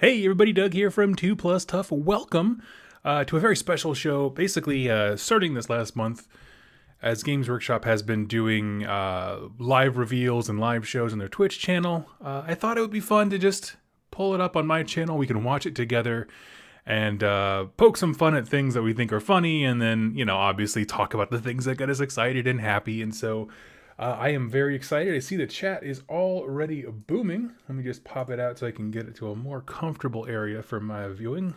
Hey everybody, Doug here from 2 Plus Tough. Welcome to a very special show. Basically, starting this last month, as Games Workshop has been doing live reveals and live shows on their Twitch channel, I thought it would be fun to just pull it up on my channel. We can watch it together and poke some fun at things that we think are funny, and then, you know, obviously talk about the things that get us excited and happy. And so I am very excited. I see the chat is already booming. Let me just pop it out so I can get it to a more comfortable area for my viewing.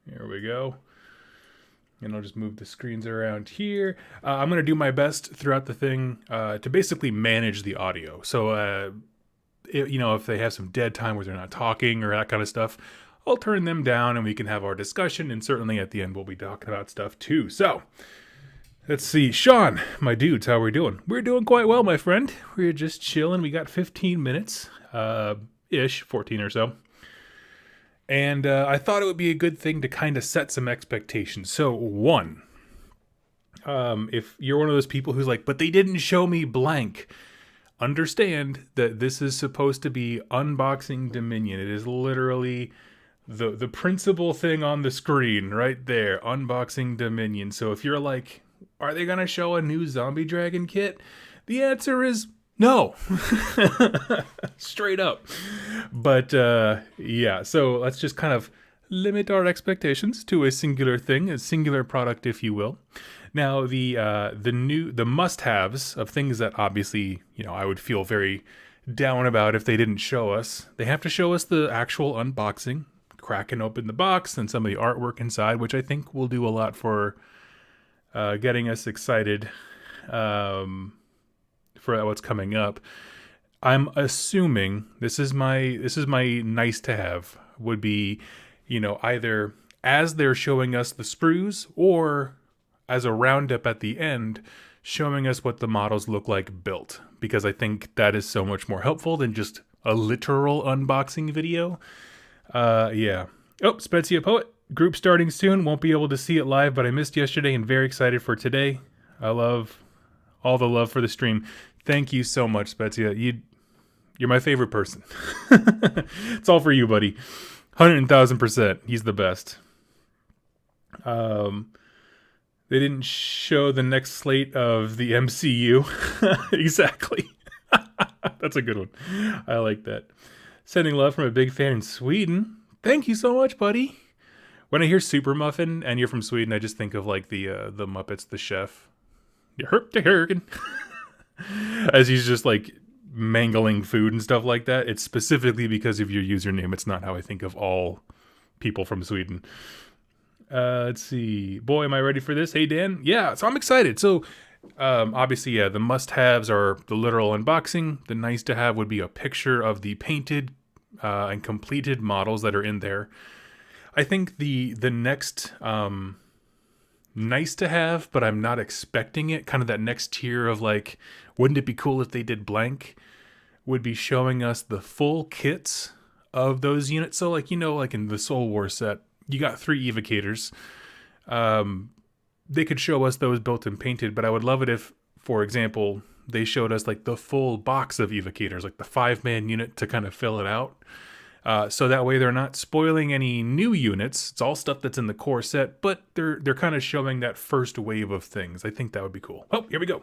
There we go. And I'll just move the screens around here. I'm going to do my best throughout the thing to basically manage the audio. So, if they have some dead time where they're not talking or that kind of stuff, I'll turn them down and we can have our discussion. And certainly at the end, we'll be talking about stuff too. So, let's see. Sean, my dudes, how are we doing? We're doing quite well, my friend. We're just chilling. We got 15 minutes, 14 or so. And I thought it would be a good thing to kind of set some expectations. So, one, if you're one of those people who's like, but they didn't show me blank, understand that this is supposed to be unboxing Dominion. It is literally the principal thing on the screen right there, unboxing Dominion. So if you're like, are they going to show a new zombie dragon kit? The answer is no. Straight up. But yeah, so let's just kind of limit our expectations to a singular thing, a singular product, if you will. Now, the must-haves of things that obviously, I would feel very down about if they didn't show us. They have to show us the actual unboxing, cracking open the box, and some of the artwork inside, which I think will do a lot for getting us excited for what's coming up. I'm assuming this is my nice to have would be, either as they're showing us the sprues or as a roundup at the end, showing us what the models look like built, because I think that is so much more helpful than just a literal unboxing video. Yeah. Oh, Spezia Poet. Group starting soon. Won't be able to see it live, but I missed yesterday and very excited for today. I love all the love for the stream. Thank you so much, Spezia. You're my favorite person. It's all for you, buddy. 100,000%. He's the best. They didn't show the next slate of the MCU. Exactly. That's a good one. I like that. Sending love from a big fan in Sweden. Thank you so much, buddy. When I hear Super Muffin and you're from Sweden, I just think of like the Muppets, the chef. As he's just like mangling food and stuff like that. It's specifically because of your username. It's not how I think of all people from Sweden. Let's see. Boy, am I ready for this? Hey, Dan. Yeah, so I'm excited. So obviously, yeah, the must-haves are the literal unboxing. The nice-to-have would be a picture of the painted and completed models that are in there. I think the next nice-to-have, but I'm not expecting it, kind of that next tier of like, wouldn't it be cool if they did blank, would be showing us the full kits of those units. So like, like in the Soul War set, you got 3 evocators. They could show us those built and painted, but I would love it if, for example, they showed us like the full box of evocators, like the 5-man unit to kind of fill it out. So that way they're not spoiling any new units. It's all stuff that's in the core set, but they're kind of showing that first wave of things. I think that would be cool. Oh, here we go.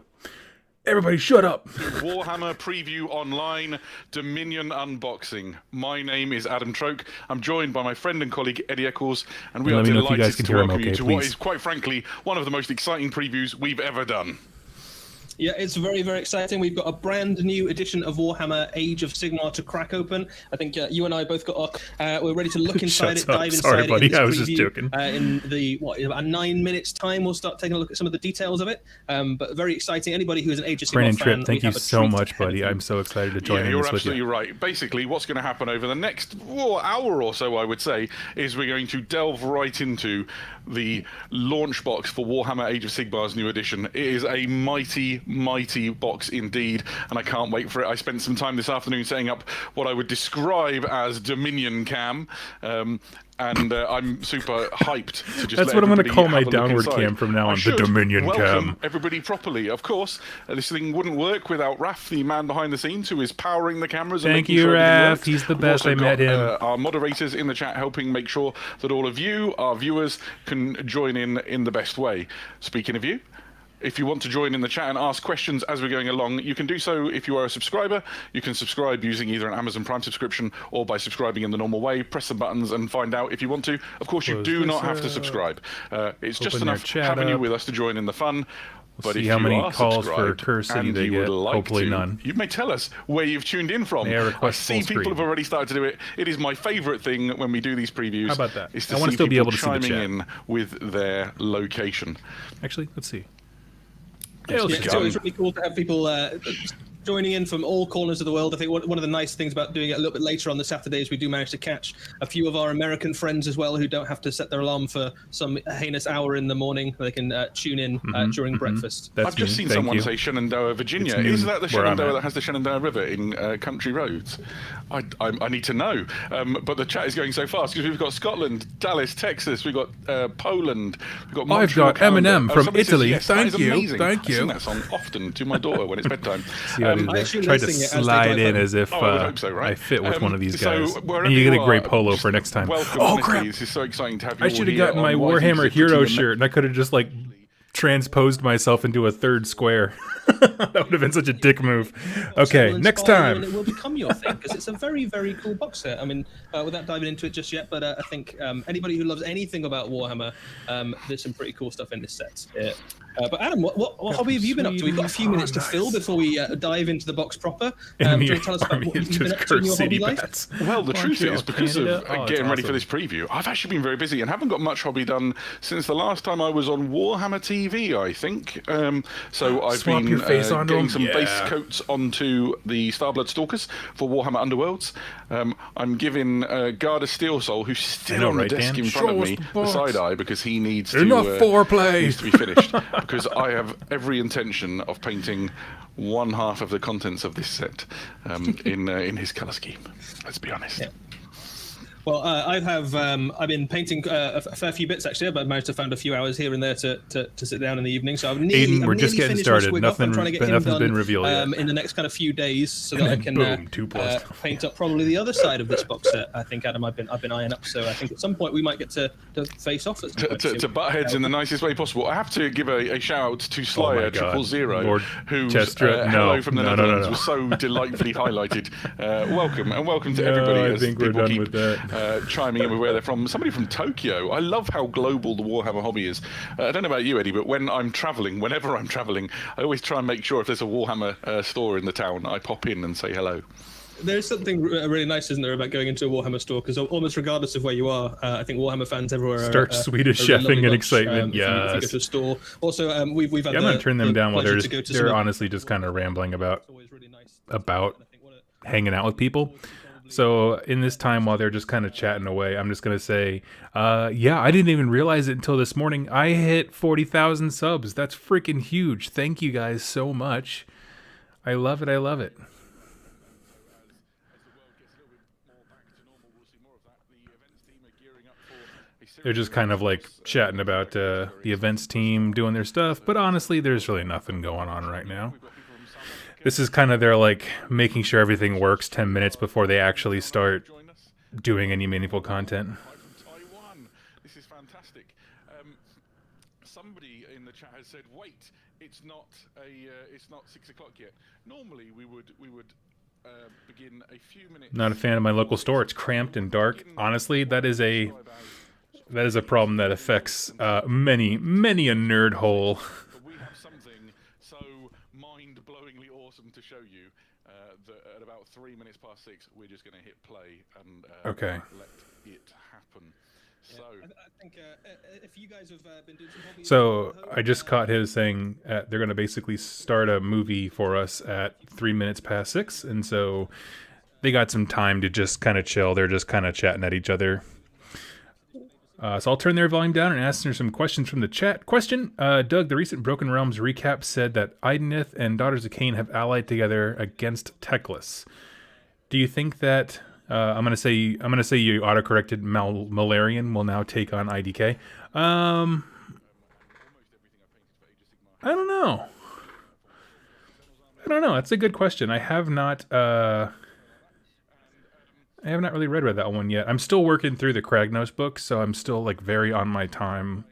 Everybody shut up. Warhammer Preview Online Dominion Unboxing. My name is Adam Troke. I'm joined by my friend and colleague Eddie Eccles, and we are delighted to welcome you to what is, quite frankly, one of the most exciting previews we've ever done. Yeah, it's very, very exciting. We've got a brand new edition of Warhammer Age of Sigmar to crack open. I think you and I both got we're ready to look inside it, dive inside Sorry, buddy. it. I was just joking. In about 9 minutes time, we'll start taking a look at some of the details of it. But very exciting. Anybody who is an Age of Sigmar fan, thank you so much, buddy. I'm so excited to join in you're this with you. absolutely right. Basically, what's going to happen over the next hour or so, I would say, is we're going to delve right into the launch box for Warhammer Age of Sigmar's new edition. It is a mighty mighty box indeed, and I can't wait for it. I spent some time this afternoon setting up what I would describe as Dominion cam. And I'm super hyped to just. That's what I'm going to call my downward cam from now on. The Dominion welcome cam. Everybody properly. Of course, this thing wouldn't work without Raph, the man behind the scenes, who is powering the cameras. Thank and you, sure Raph. He's the best. I met him. Our moderators in the chat helping make sure that all of you, our viewers, can join in the best way. Speaking of you. If you want to join in the chat and ask questions as we're going along, you can do so if you are a subscriber. You can subscribe using either an Amazon Prime subscription or by subscribing in the normal way. Press the buttons and find out if you want to. Of course, you do not have to subscribe. It's just enough having you with us to join in the fun. But see how many calls for Cursity they get. Hopefully none. You may tell us where you've tuned in from. I see people have already started to do it. It is my favourite thing when we do these previews. How about that? Is to I want to still be able to see the chat. In with their location. Actually, let's see. So it's really cool to have people joining in from all corners of the world. I think one of the nice things about doing it a little bit later on the Saturdays, we do manage to catch a few of our American friends as well who don't have to set their alarm for some heinous hour in the morning. They can tune in during breakfast. I've just seen someone say Shenandoah, Virginia. Is that the Shenandoah that has the Shenandoah River in country roads? I need to know. But the chat is going so fast because we've got Scotland, Dallas, Texas, we've got Poland, we've got Montreal, I've got Eminem from Italy. Yes, Thank you. I sing that song often to my daughter when it's bedtime. Try to slide in as if I fit with one of these guys. And you get a great polo for next time. Oh, crap. This is so exciting to have you I should have gotten my Warhammer Hero shirt, and I could have just, transposed myself into a third square. That would have been such a dick move. Okay, next time. It will become your thing, because it's a very, very cool box set. I mean, without diving into it just yet, but I think anybody who loves anything about Warhammer, there's some pretty cool stuff in this set. But Adam, what hobby have you been up to? We've got a few minutes to fill before we dive into the box proper. Do you tell us about what you've been up to in your hobby life? Well, the truth is, because of getting ready for this preview, I've actually been very busy and haven't got much hobby done since the last time I was on Warhammer TV, I think. So I've been getting some base coats onto the Starblood Stalkers for Warhammer Underworlds. I'm giving Garda Steelsoul, who's still on the desk in front of me, the side eye because he needs to be finished. Because I have every intention of painting one half of the contents of this set in his colour scheme. Let's be honest. Yeah. Well, I've been painting a fair few bits actually, but I managed to find a few hours here and there to sit down in the evening. So Aiden, we're just getting started. Nothing's been revealed yet. In the next kind of few days, so that I can paint up probably the other side of this box set. I think, Adam, I've been eyeing up. So I think at some point we might get to face off. To butt heads in the nicest way possible. I have to give a shout out to Slayer 000, who hello from the Netherlands was so delightfully highlighted. Welcome to everybody. I think we're done with that. Chiming in with where they're from. Somebody from Tokyo. I love how global the Warhammer hobby is. I don't know about you, Eddie, but whenever I'm traveling, I always try and make sure if there's a Warhammer store in the town, I pop in and say hello. There's something really nice, isn't there, about going into a Warhammer store? Because almost regardless of where you are, I think Warhammer fans everywhere start Swedish chefing and excitement. If you go to a store. Also, we've had. I'm gonna turn them down while they're honestly just kind of rambling about hanging out with people. So in this time while they're just kind of chatting away, I'm just going to say, I didn't even realize it until this morning. I hit 40,000 subs. That's freaking huge. Thank you guys so much. I love it. They're just kind of chatting about the events team doing their stuff. But honestly, there's really nothing going on right now. This is kind of their making sure everything works 10 minutes before they actually start doing any meaningful content. This is fantastic. Somebody in the chat has said, "Wait, it's not 6 o'clock yet. Normally we would begin a few minutes." Not a fan of my local store. It's cramped and dark. Honestly, that is a problem that affects many a nerd hole. To show you that at about 3 minutes past 6, we're just going to hit play and let it happen. So I think if you guys have been doing some hobbies. So I just caught his saying they're going to basically start a movie for us at 3 minutes past 6, and so they got some time to just kind of chill. They're just kind of chatting at each other. So I'll turn their volume down and answer some questions from the chat. Question, Doug, the recent Broken Realms recap said that Idenith and Daughters of Cain have allied together against Teclis. Do you think that I'm gonna say you autocorrected Malarian will now take on IDK? I don't know. That's a good question. I have not really read that one yet. I'm still working through the Kragnos book, so I'm still like very on my time.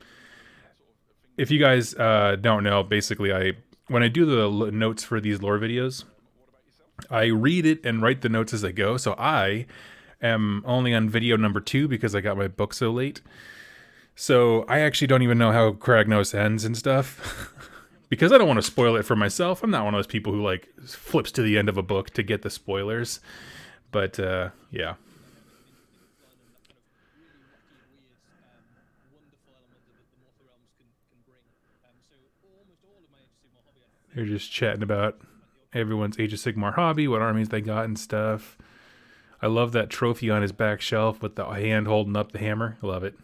If you guys don't know, basically when I do the notes for these lore videos, I read it and write the notes as I go. So I am only on video number 2 because I got my book so late. So I actually don't even know how Kragnos ends and stuff. Because I don't want to spoil it for myself. I'm not one of those people who like flips to the end of a book to get the spoilers. But yeah. They're just chatting about everyone's Age of Sigmar hobby, what armies they got and stuff. I love that trophy on his back shelf with the hand holding up the hammer. I love it.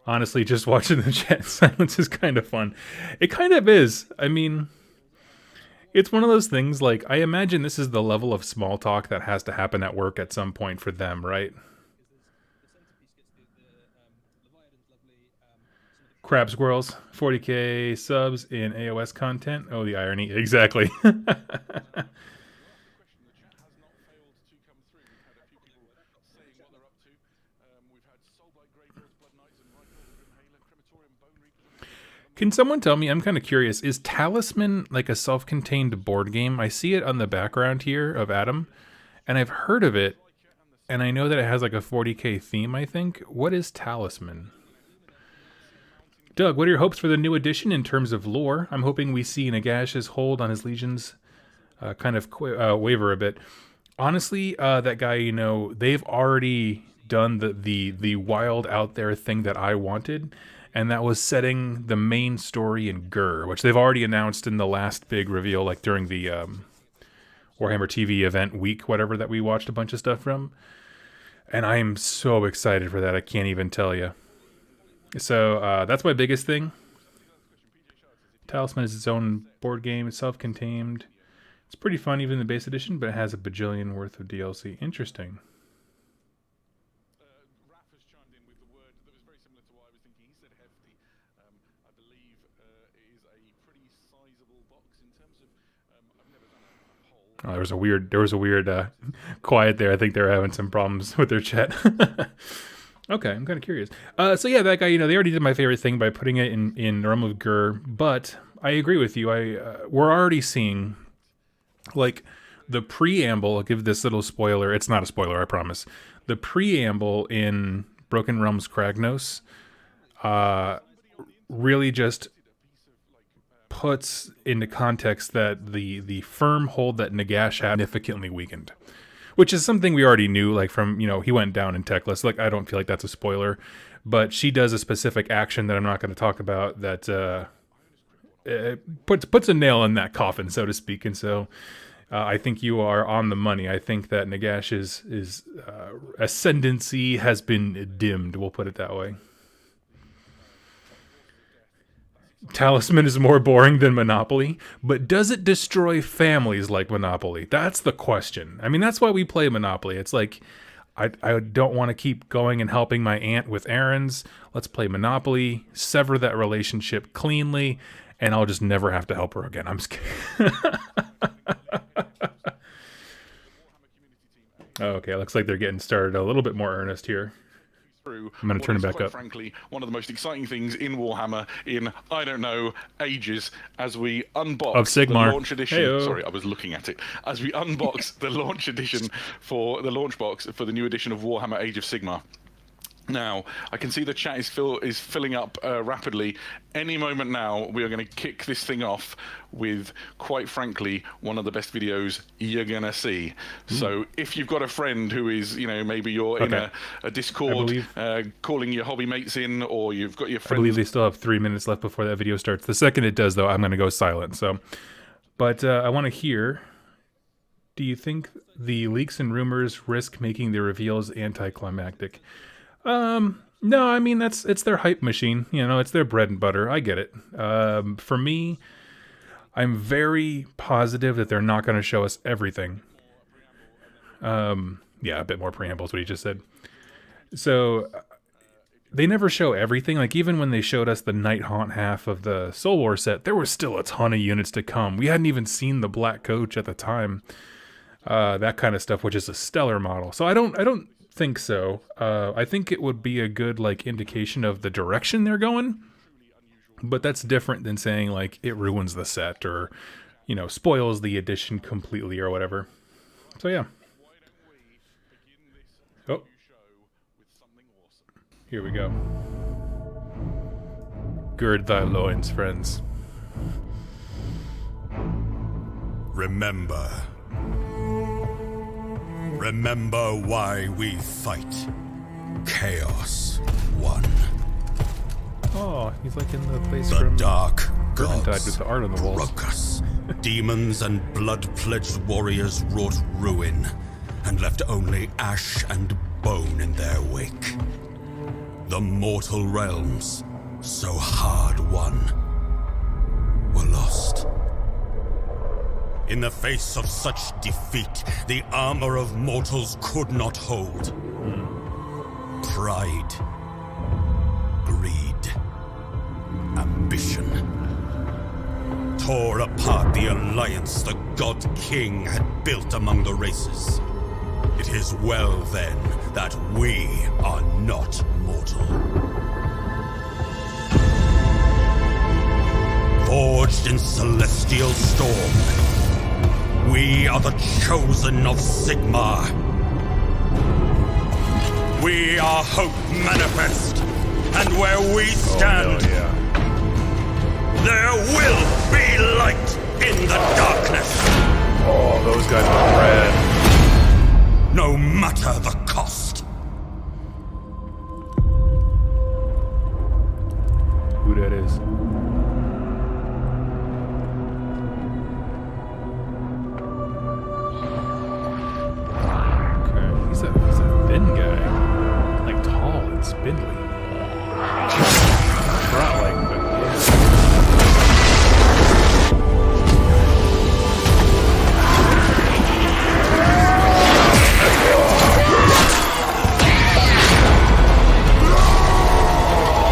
Honestly, just watching the chat in silence is kind of fun. It kind of is. I mean, it's one of those things, like, I imagine this is the level of small talk that has to happen at work at some point for them, right? Crab Squirrels, 40k subs in AOS content. Oh, the irony. Exactly. Can someone tell me, I'm kind of curious, is Talisman like a self-contained board game? I see it on the background here of Adam, and I've heard of it, and I know that it has like a 40k theme, I think. What is Talisman? Doug, what are your hopes for the new edition in terms of lore? I'm hoping we see Nagash's hold on his legions kind of waver a bit. Honestly, that guy, you know, they've already done the wild out there thing that I wanted, and that was setting the main story in Gur, which they've already announced in the last big reveal, like during the Warhammer TV event week, whatever, that we watched a bunch of stuff from. And I am so excited for that, I can't even tell you. So that's my biggest thing. Talisman is its own board game. It's self-contained. It's pretty fun, even the base edition, but it has a bajillion worth of DLC. Interesting. Raph has chimed in with the word that was very similar to what I was thinking. He said hefty. I believe it is a pretty sizable box in terms of. I've never done a poll. Oh, there was a weird quiet there. I think they were having some problems with their chat. Okay, I'm kind of curious. So yeah, that guy, you know, they already did my favorite thing by putting it in the realm of Gur, but I agree with you. We're already seeing, like, the preamble. I'll give this little spoiler. It's not a spoiler, I promise. The preamble in Broken Realms Kragnos really just puts into context that the firm hold that Nagash had significantly weakened. Which is something we already knew, like from, you know, he went down in Teclis. Like, I don't feel like that's a spoiler. But she does a specific action that I'm not going to talk about that puts a nail in that coffin, so to speak. And so I think you are on the money. I think that Nagash's ascendancy has been dimmed, we'll put it that way. Talisman is more boring than Monopoly, but does it destroy families like Monopoly? That's the question. I mean, that's why we play Monopoly. It's like, I don't want to keep going and helping my aunt with errands. Let's play Monopoly, sever that relationship cleanly, and I'll just never have to help her again. I'm scared. Okay, looks like they're getting started a little bit more earnest here. I'm going to turn it back up. Frankly, one of the most exciting things in Warhammer in, I don't know, ages, as we unbox the launch edition. Hey-o. Sorry, I was looking at it. As we unbox the launch edition for the launch box for the new edition of Warhammer Age of Sigmar. Now, I can see the chat is filling up rapidly. Any moment now, we are going to kick this thing off with, quite frankly, one of the best videos you're going to see. So if you've got a friend who is, you know, maybe you're in a Discord calling your hobby mates in, or you've got your friends... I believe they still have 3 minutes left before that video starts. The second it does, though, I'm going to go silent. So, but I want to hear, do you think the leaks and rumors risk making the reveals anticlimactic? No, I mean it's their hype machine. You know, it's their bread and butter. I get it. For me, I'm very positive that they're not going to show us everything. Yeah, a bit more preamble is what he just said. So they never show everything. Like even when they showed us the Night Haunt half of the Soul War set, there was still a ton of units to come. We hadn't even seen the Black Coach at the time. That kind of stuff, which is a stellar model. So I don't think so. I think it would be a good like indication of the direction they're going, but that's different than saying like it ruins the set or, you know, spoils the edition completely or whatever. So yeah. Oh, here we go. Gird thy loins, friends. Remember why we fight. Chaos won. Oh, he's like in the place The from dark gods with the art on the walls. broke us. Demons and blood-pledged warriors wrought ruin and left only ash and bone in their wake. The mortal realms, so hard won, were lost. In the face of such defeat, the armor of mortals could not hold. Pride, greed, ambition tore apart the alliance the God King had built among the races. It is well, then, that we are not mortal. Forged in celestial storm, we are the chosen of Sigmar. We are hope manifest, and where we stand, there will be light in the darkness. Oh, those guys are red. No matter the cost. Who that is? Okay, he's a thin guy, like tall and spindly. Trot-like, but yeah.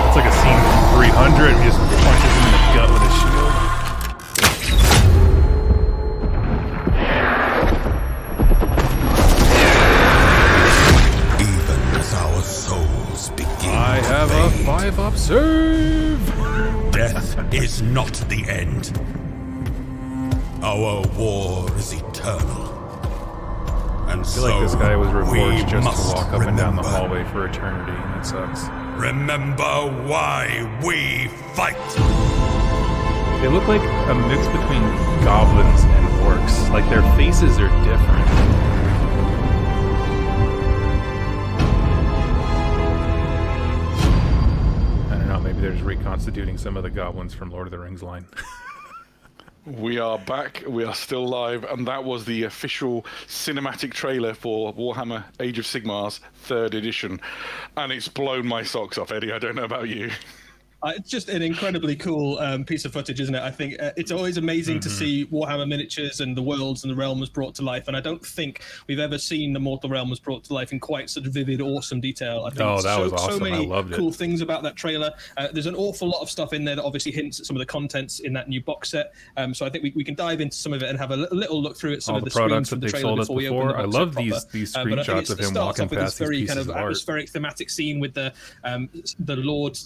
It's like a scene from 300 and he just punches him in the gut with his shield. Even as our souls begin I have to a fade, 5-up save! death is not the end. Our war is eternal. And I feel like this guy was we reforged just must to walk up and down the remember. hallway for eternity, and it sucks. Remember why we fight. They look like a mix between goblins and orcs. Like their faces are different. I don't know, maybe they're just reconstituting some of the goblins from Lord of the Rings line. We are back, we are still live, and that was the official cinematic trailer for Warhammer Age of Sigmar's 3rd edition. And it's blown my socks off, Eddie. I don't know about you. It's just an incredibly cool piece of footage, isn't it? I think it's always amazing to see Warhammer miniatures and the worlds and the realms brought to life. And I don't think we've ever seen the mortal realms brought to life in quite such vivid, awesome detail. I think Oh, that was awesome. So many I loved it. cool things about that trailer. There's an awful lot of stuff in there that obviously hints at some of the contents in that new box set. So I think we can dive into some of it and have a little look through at some All of the the screens products from that the they've trailer sold us before we open before. the I box love set proper. these But I think screenshots of it him starts walking off with past this these very pieces kind of of art. atmospheric thematic scene with the Lord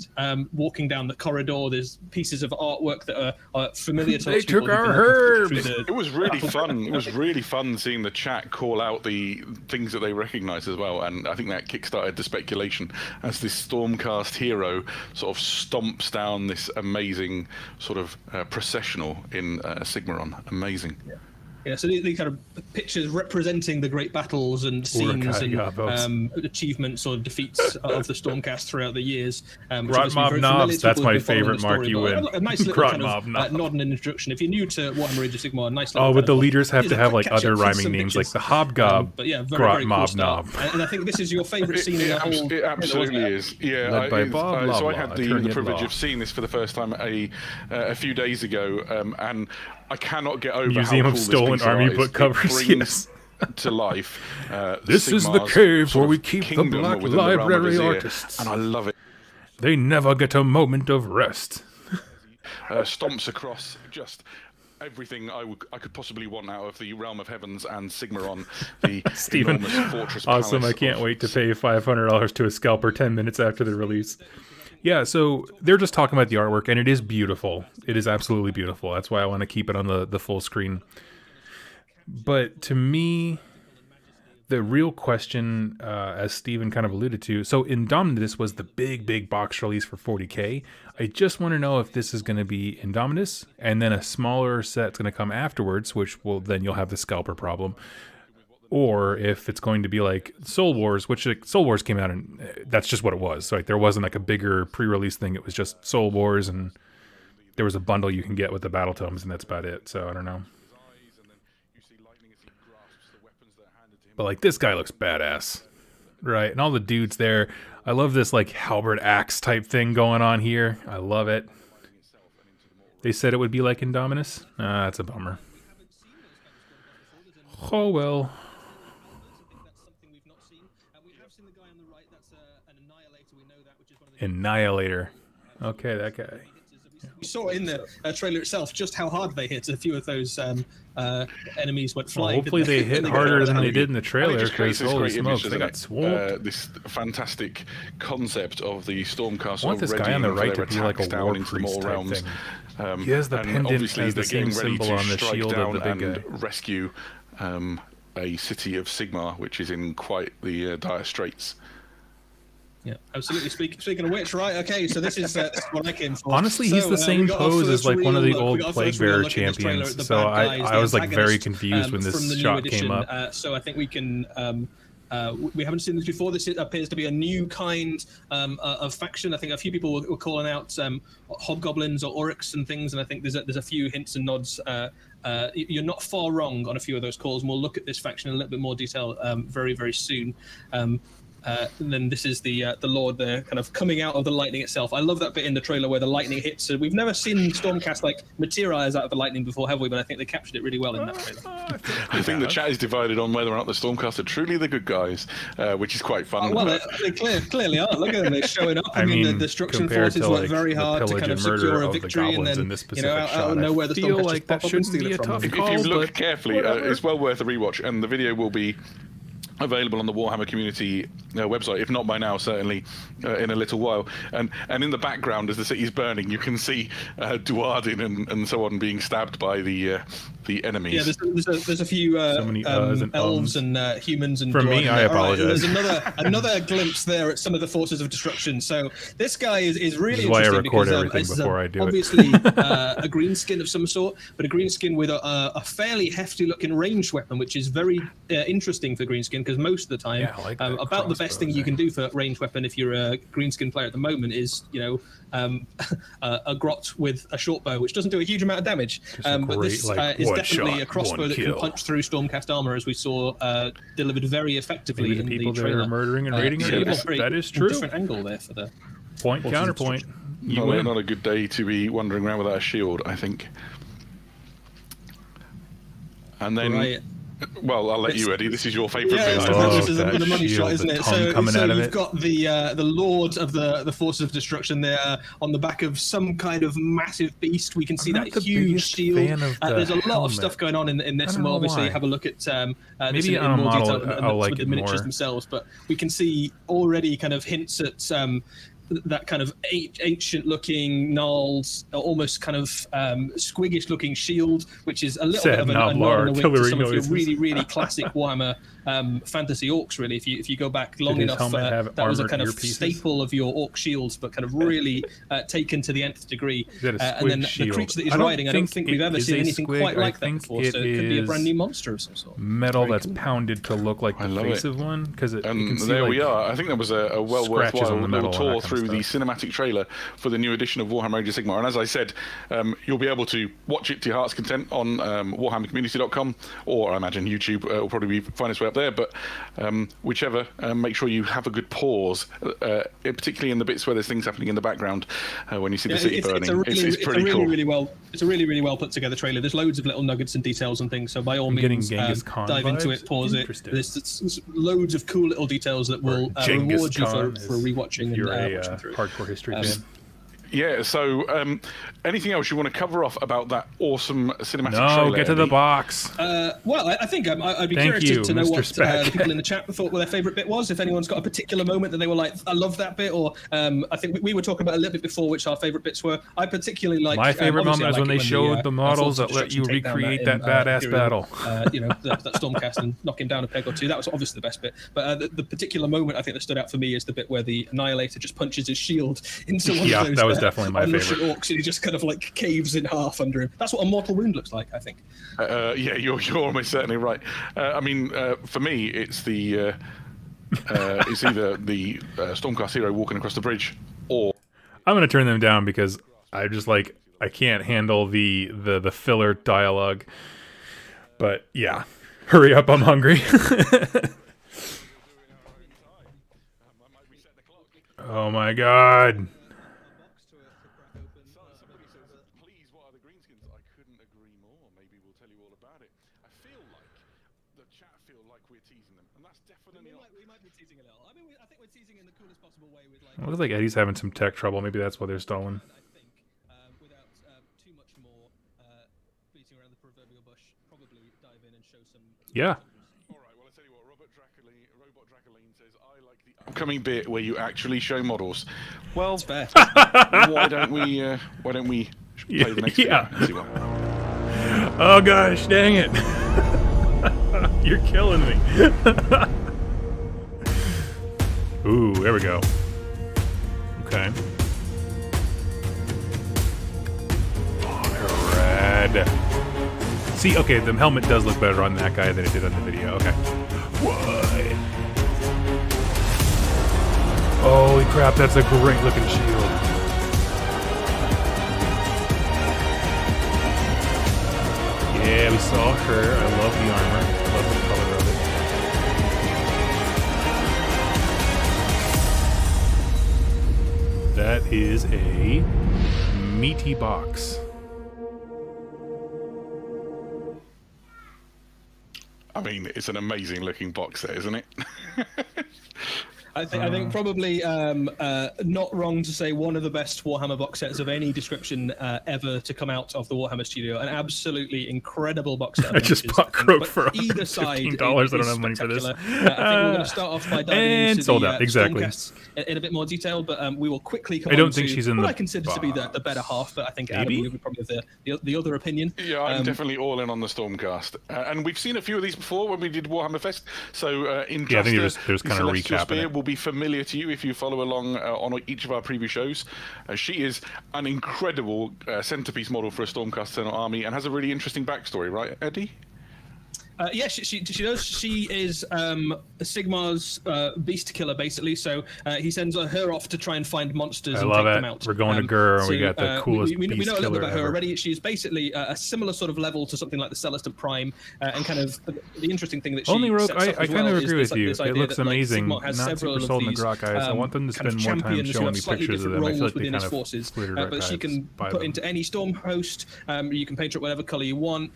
walking down the corridor. There's pieces of artwork that are familiar to They us people took our who've been looking herbs. through It was really fun. It was really fun seeing the chat call out the things that they recognise as well, and I think that kickstarted the speculation as this Stormcast hero sort of stomps down this amazing sort of processional in Sigmaron. Amazing. Yeah. Yeah, so these kind of pictures representing the great battles and scenes and achievements or defeats of the Stormcast throughout the years. Grot Mob Knobs, that's my favorite mark you win. A nice little kind of nod and introduction. If you're new to Warhammer Age of Sigmar, a nice little... Oh, but the leaders have to have like other rhyming names, like the Hobgob Grot Mob Knob. And I think this is your favorite scene in the whole... It absolutely is. Yeah, led by Bob so I had the privilege of seeing this for the first time a few days ago, and I cannot get over Museum how of cool Stolen Army book covers. Yes. To life. This is the cave where we keep the Black Library artists, and I love it. They never get a moment of rest. Stomps across just everything I could possibly want out of the Realm of Heavens and Sigmaron, the enormous fortress. Awesome! I can't wait to pay $500 to a scalper 10 minutes after the release. Yeah, so they're just talking about the artwork, and it is beautiful. It is absolutely beautiful. That's why I want to keep it on the full screen. But to me, the real question, as Steven kind of alluded to, so Indominus was the big box release for 40K. I just want to know if this is going to be Indominus, and then a smaller set's going to come afterwards, which will then you'll have the scalper problem. Or if it's going to be like Soul Wars, which Soul Wars came out and that's just what it was. So like there wasn't like a bigger pre-release thing. It was just Soul Wars, and there was a bundle you can get with the battle tomes, and that's about it. So I don't know. But like this guy looks badass, right? And all the dudes there. I love this like halberd axe type thing going on here. I love it. They said it would be like Indominus. That's a bummer. Oh well. Annihilator. Okay, that guy. We saw in the trailer itself just how hard they hit. A few of those enemies went flying. Well, hopefully they hit harder than they did in the trailer, because holy smokes, they got swooped. This fantastic concept of the Stormcast. I want this guy on the right to be like a war priest type thing. He has the pendant as the same symbol on the shield of the big guy. Rescue a city of Sigmar, which is in quite the dire straits. Yeah, absolutely. Speaking of which, right? Okay, so this is what I came for. Honestly, he's the same pose as like one of the old Plague Bearer champions. So I was like very confused when this shot came up. So I think we can. We haven't seen this before. This appears to be a new kind of faction. I think a few people were calling out hobgoblins or oryx and things, and I think there's a few hints and nods. You're not far wrong on a few of those calls, and we'll look at this faction in a little bit more detail very soon. And then this is the Lord there, kind of coming out of the lightning itself. I love that bit in the trailer where the lightning hits. So we've never seen Stormcast like materialize out of the lightning before, have we? But I think they captured it really well in that trailer. I think the chat is divided on whether or not the Stormcast are truly the good guys, which is quite fun. Well, they clearly are. Look at them; they're showing up. I mean, the destruction forces work very hard to kind of secure a victory, and then out of nowhere the Stormcast just pop up and steal it from them. If you look carefully, it's well worth a rewatch, and the video will be available on the Warhammer community website, if not by now, certainly in a little while. And in the background, as the city's burning, you can see Duardin and so on being stabbed by the enemies. Yeah, there's a few elves and humans and. For Duardin me, I apologize. There's another glimpse there at some of the forces of destruction. So this guy is really interesting. This is why I record because, everything before I do obviously, it. Obviously, a green skin of some sort, but a green skin with a fairly hefty-looking ranged weapon, which is very interesting for green skin. Because most of the time, about the best thing you can do for ranged weapon if you're a greenskin player at the moment is, a grot with a short bow, which doesn't do a huge amount of damage. But this is definitely a crossbow that can punch through Stormcast armor, as we saw delivered very effectively in the trailer. People that are murdering and raiding that is true. Different angle there for the point counterpoint. Not a good day to be wandering around without a shield, I think. And then. Right. Well, I'll let you, Eddie. This is your favourite bit. This is the money shot, isn't it? So you've got the Lord of the Forces of Destruction there on the back of some kind of massive beast. We can see that huge shield. There's a lot of stuff going on in this, and we'll obviously have a look at this in more detail with the miniatures themselves. But we can see already kind of hints at that kind of ancient-looking, gnarled, almost kind of squiggish-looking shield, which is a little bit of a nod and a wink to some of your really, really classic Warhammer fantasy orcs. Really, if you go back long enough, that was a kind of staple of your orc shields, but kind of really taken to the nth degree. And then the creature that he's riding, I don't think we've ever seen anything quite like that before. So it could be a brand new monster of some sort. Metal that's pounded to look like the face of one, because there we are. I think that was a well worthwhile little tour through the cinematic trailer for the new edition of Warhammer Age of Sigmar. And as I said, you'll be able to watch it to your heart's content on warhammercommunity.com, or I imagine YouTube will probably find its way up there. But whichever, make sure you have a good pause, particularly in the bits where there's things happening in the background when you see the city burning. It's pretty cool. It's a really well put together trailer. There's loads of little nuggets and details and things. So by all means, dive into it, pause it. There's loads of cool little details that will reward you for rewatching and watching through. Hardcore history fan. Yeah, so anything else you want to cover off about that awesome cinematic trailer? No, get to the box. Well, I think I'd be curious to know what the people in the chat thought their favourite bit was. If anyone's got a particular moment that they were like, I love that bit, or I think we were talking about a little bit before which our favourite bits were. I particularly like... My favourite moment was when they showed the models that let you recreate that badass battle. That Stormcast and knock him down a peg or two. That was obviously the best bit. But the particular moment I think that stood out for me is the bit where the Annihilator just punches his shield into one of those... that was definitely my favorite. Orcs, and he just kind of like caves in half under him. That's what a mortal wound looks like, I think. Yeah, you're almost certainly right. I mean, for me, it's the it's either the Stormcast hero walking across the bridge, or I'm going to turn them down because I just I can't handle the filler dialogue. But yeah, hurry up, I'm hungry. Oh my god. It looks like Eddie's having some tech trouble. Maybe that's why they're stalling. I think, without too much more beating around the proverbial bush, probably dive in and show some... Yeah. All right, well, I'll tell you what, Robot Dracoline says, I like the upcoming bit where you actually show models. Well, it's fair. why don't we play the next video and see what... Oh gosh, dang it. You're killing me. Ooh, there we go. Okay. Red. See, okay, the helmet does look better on that guy than it did on the video. Okay. What? Holy crap, that's a great looking shield. Yeah, we saw her. I love the armor. I love the color of it. That is a meaty box. I mean, it's an amazing looking box set, isn't it? I think probably not wrong to say one of the best Warhammer box sets of any description ever to come out of the Warhammer studio. An absolutely incredible box set. I just bought Croak for either side. $15. I don't have money for this. I think we're going to start off by diving into sold out. Exactly. in a bit more detail, but we will quickly come I don't think she's in what the I consider to be the better half, but I think Adam would probably have the other opinion. Yeah, I'm definitely all in on the Stormcast. And we've seen a few of these before when we did Warhammer Fest. So in I think it was kind of recapping it. Will be familiar to you if you follow along on each of our previous shows. She is an incredible centerpiece model for a Stormcast Eternal army and has a really interesting backstory, right, Eddie? Yeah, she does. She is Sigmar's beast killer, basically. So he sends her off to try and find monsters and take them out. We're going to Gur, and we got the coolest we beast know a little bit about her ever. already. She's basically a similar sort of level to something like the Celestant Prime, and kind of the interesting thing that she Only Rogue, sets up I kind of agree with you. This It looks amazing. Sigmar has Not several super sold of in the these, Grok guys. I want them to spend more time showing me pictures of them. I feel like they kind of but she can put into any storm host. You can paint her whatever color you want.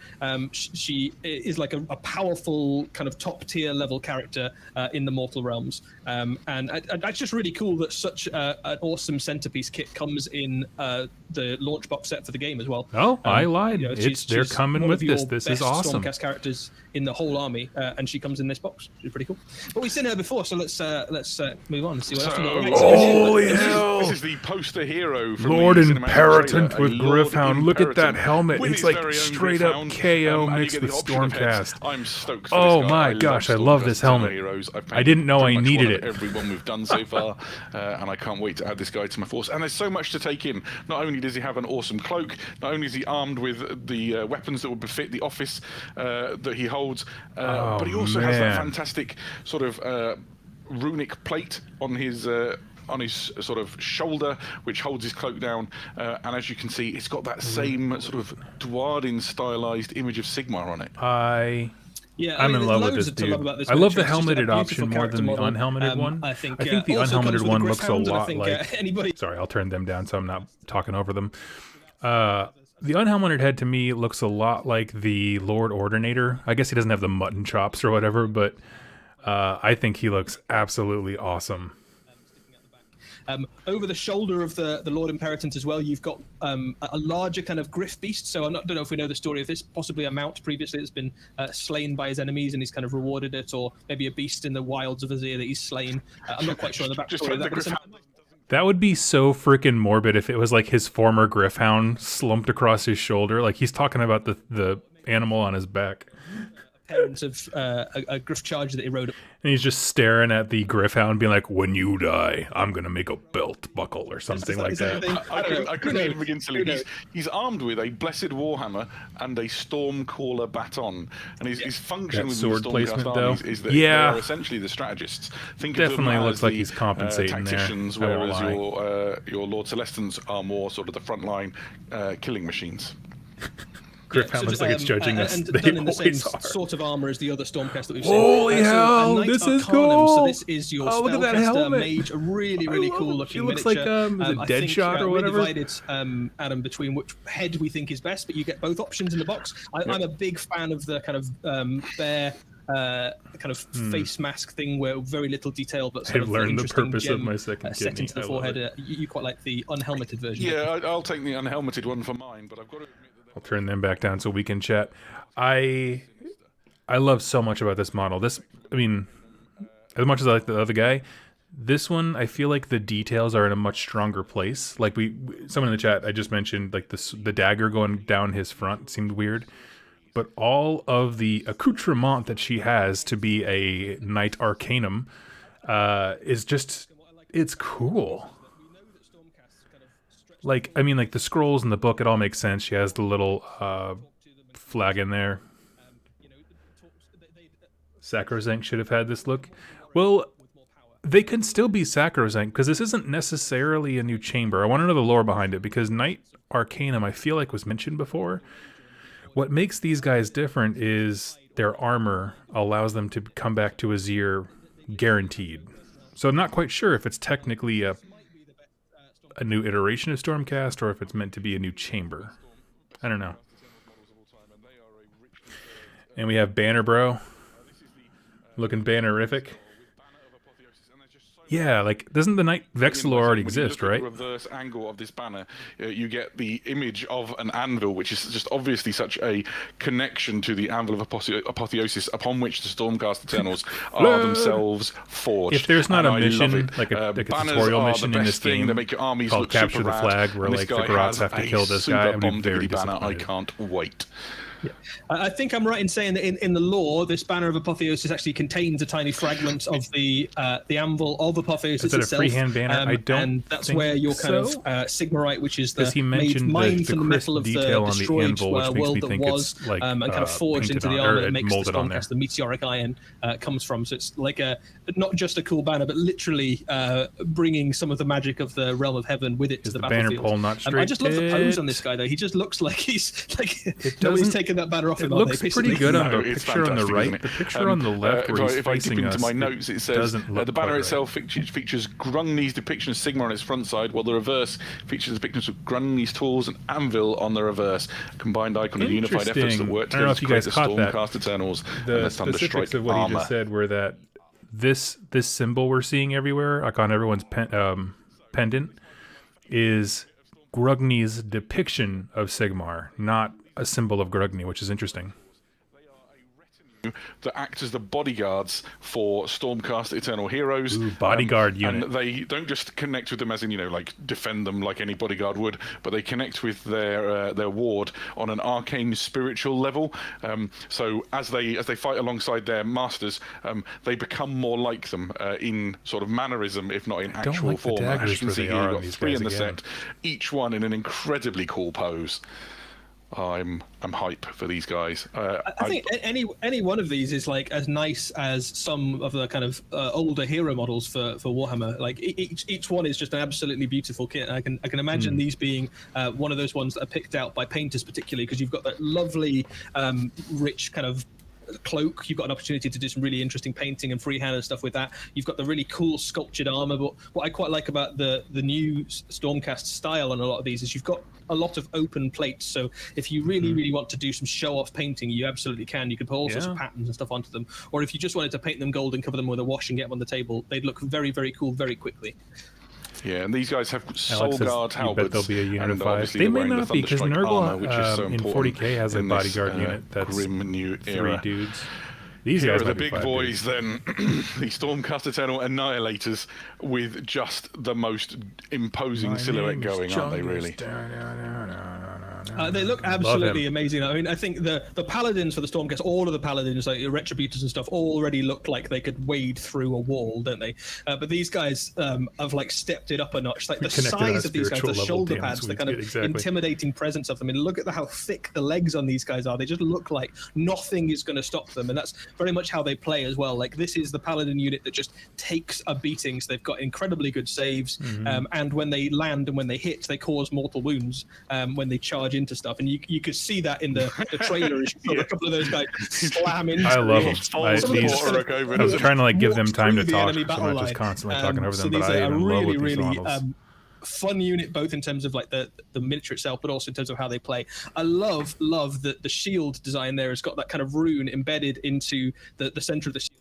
She is like a powerful kind of top tier level character in the mortal realms, and it's just really cool that such an awesome centerpiece kit comes in the launch box set for the game as well. Oh, I lied. You know, They're coming with this. This is awesome. Stormcast characters in the whole army, and she comes in this box, which is pretty cool. But we've seen her before, so let's move on and see what else we got. Right, holy hell! This is the poster hero from Lord the Imperatant with Lord Gryph-hound. Look at that Imperatant helmet. with It's his like very own straight up Gryph-hound, KO and you mixed get with the option of heads. Stormcast. I'm stoked for Oh this guy. my gosh, I love this Stormcast helmet. Heroes. I didn't know I pretty much needed one of it. Every one we've done so far, and I can't wait to add this guy to my force. And there's so much to take in. Not only does he have an awesome cloak, not only is he armed with the weapons that would befit the office that he holds, but he also has that fantastic sort of runic plate on his sort of shoulder, which holds his cloak down, and as you can see, it's got that same sort of Dwarden stylized image of Sigmar on it. I'm in love with this dude. I love the helmeted option more than the unhelmeted one. I think the unhelmeted one looks a lot like... Sorry, I'll turn them down so I'm not talking over them. The unhelmeted head to me looks a lot like the Lord Ordinator. I guess he doesn't have the mutton chops or whatever, but I think he looks absolutely awesome. Over the shoulder of the Lord Imperatant as well, you've got a larger kind of Gryph beast. So I don't know if we know the story of this. Possibly a mount previously that's been slain by his enemies and he's kind of rewarded it, or maybe a beast in the wilds of Azir that he's slain. I'm not quite sure on the backstory of that. That would be so freaking morbid if it was like his former Gryph-hound slumped across his shoulder. Like he's talking about the animal on his back. Parents of a Gryph charger that he rode. And he's just staring at the Gryph-hound being like, when you die, I'm going to make a belt buckle or something like that. I couldn't even begin to leave. He's armed with a Blessed Warhammer and a Stormcaller baton. And his function with sword the placement, Stormcast though. armies is that they're essentially the strategists. Think Definitely of them looks as like the, he's compensating tacticians, there. whereas your Lord Celestans are more sort of the frontline killing machines. Gryph-hound looks like it's judging us. And they done in the same are. sort of armor as the other Stormcast that we've seen. Holy hell, this is cool! So this is your look at that Spellcaster helmet. Mage, a really cool looking She looks miniature. like is it Deadshot or whatever? We're divided, Adam, between which head we think is best, but you get both options in the box. I'm a big fan of the kind of bare kind of face mask thing where very little detail, but sort I've of learned the interesting purpose of my second set kidney. into the forehead. You quite like the unhelmeted version. Yeah, I'll take the unhelmeted one for mine, but I've got to admit that I'll turn them back down so we can chat. I love so much about this model. As much as I like the other guy, this one I feel like the details are in a much stronger place. Like someone in the chat I just mentioned, like the dagger going down his front seemed weird, but all of the accoutrement that she has to be a Knight Arcanum is just, it's cool. Like the scrolls in the book, it all makes sense. She has the little flag in there. Sacrosanct should have had this look. Well, they can still be Sacrosanct because this isn't necessarily a new chamber. I want to know the lore behind it because Knight Arcanum, I feel like, was mentioned before. What makes these guys different is their armor allows them to come back to Azir guaranteed. So I'm not quite sure if it's technically a new iteration of Stormcast or if it's meant to be a new chamber. I don't know. And we have Banner Bro. Looking bannerific. Yeah, like, doesn't the Knight Vexilor already exist, right? The reverse angle of this banner, you get the image of an anvil, which is just obviously such a connection to the anvil of apotheosis upon which the Stormcast Eternals are themselves forged. If there's not a mission, like a tutorial mission in this game, that make your armies called look Capture the Flag, where like the Grots have to kill this guy, I'm very disappointed. I can't wait. Yeah. I think I'm right in saying that in the lore, this banner of apotheosis actually contains a tiny fragment of the anvil of apotheosis itself. Is that a freehand banner? I don't and that's think where your kind so. of Sigmarite, which is the made from the metal of the destroyed world that was, like, and kind of forged into the armor that makes the Stormcast, the meteoric iron comes from. So it's like not just a cool banner, but literally bringing some of the magic of the realm of heaven with it to the battlefield. Banner pole not straight? I just love the pose on this guy, though. He just looks like he's like nobody's taking that banner off him. It looks pretty good on the it's picture on the right. it? The picture on the left where he's if I dip facing into us, my notes, it says the banner right. itself features Grungni's depiction of Sigmar on its front side, while the reverse features depictions of Grungni's tools and anvil on the reverse. A combined icon of the unified efforts that work together to create the Stormcast Eternals and the specifics of what he just said were that this symbol we're seeing everywhere, like on everyone's pendant, is Grungni's depiction of Sigmar, not a symbol of Grungni, which is interesting. that act as the bodyguards for Stormcast Eternal heroes. Ooh, bodyguard unit. And they don't just connect with them as in, like defend them like any bodyguard would, but they connect with their ward on an arcane spiritual level. So as they fight alongside their masters, they become more like them in sort of mannerism, if not in actual form. As you can see here, you've got 3 in the set, each one in an incredibly cool pose. I'm hype for these guys. I think any one of these is like as nice as some of the kind of older hero models for Warhammer. Like each one is just an absolutely beautiful kit. I can imagine these being one of those ones that are picked out by painters particularly, because you've got that lovely rich kind of cloak. You've got an opportunity to do some really interesting painting and freehand and stuff with that. You've got the really cool sculptured armor. But what I quite like about the new Stormcast style on a lot of these is you've got a lot of open plates. So if you really want to do some show-off painting, you absolutely can. You can put all sorts of patterns and stuff onto them. Or if you just wanted to paint them gold and cover them with a wash and get them on the table, they'd look very, very cool very quickly. Yeah, and these guys have soul guard halberds. Bet they'll be a unit of 5. They may not be, because Nurgle in 40k has a bodyguard unit that's grim new 3 dudes. These Here guys are the big boys dudes. then, the Stormcast Eternal Annihilators, with just the most imposing silhouette going, aren't they, really? They look absolutely amazing. I mean, I think the paladins for the Stormcast, all of the paladins, like your Retributors and stuff, already look like they could wade through a wall, don't they? But these guys have like stepped it up a notch. Like the size of these guys, the shoulder pads, the kind of intimidating presence of them. And look at how thick the legs on these guys are. They just look like nothing is going to stop them. And that's very much how they play as well. Like this is the paladin unit that just takes a beating. So they've got incredibly good saves. And when they land and when they hit, they cause mortal wounds when they charge into stuff, and you could see that in the trailer. A couple of those guys slam into. I love them. I was trying to like give them time to talk, so I'm not just constantly talking over them. But I am really, love these really models. Fun unit, both in terms of like the miniature itself, but also in terms of how they play. I love the shield design there. It's got that kind of rune embedded into the center of the shield.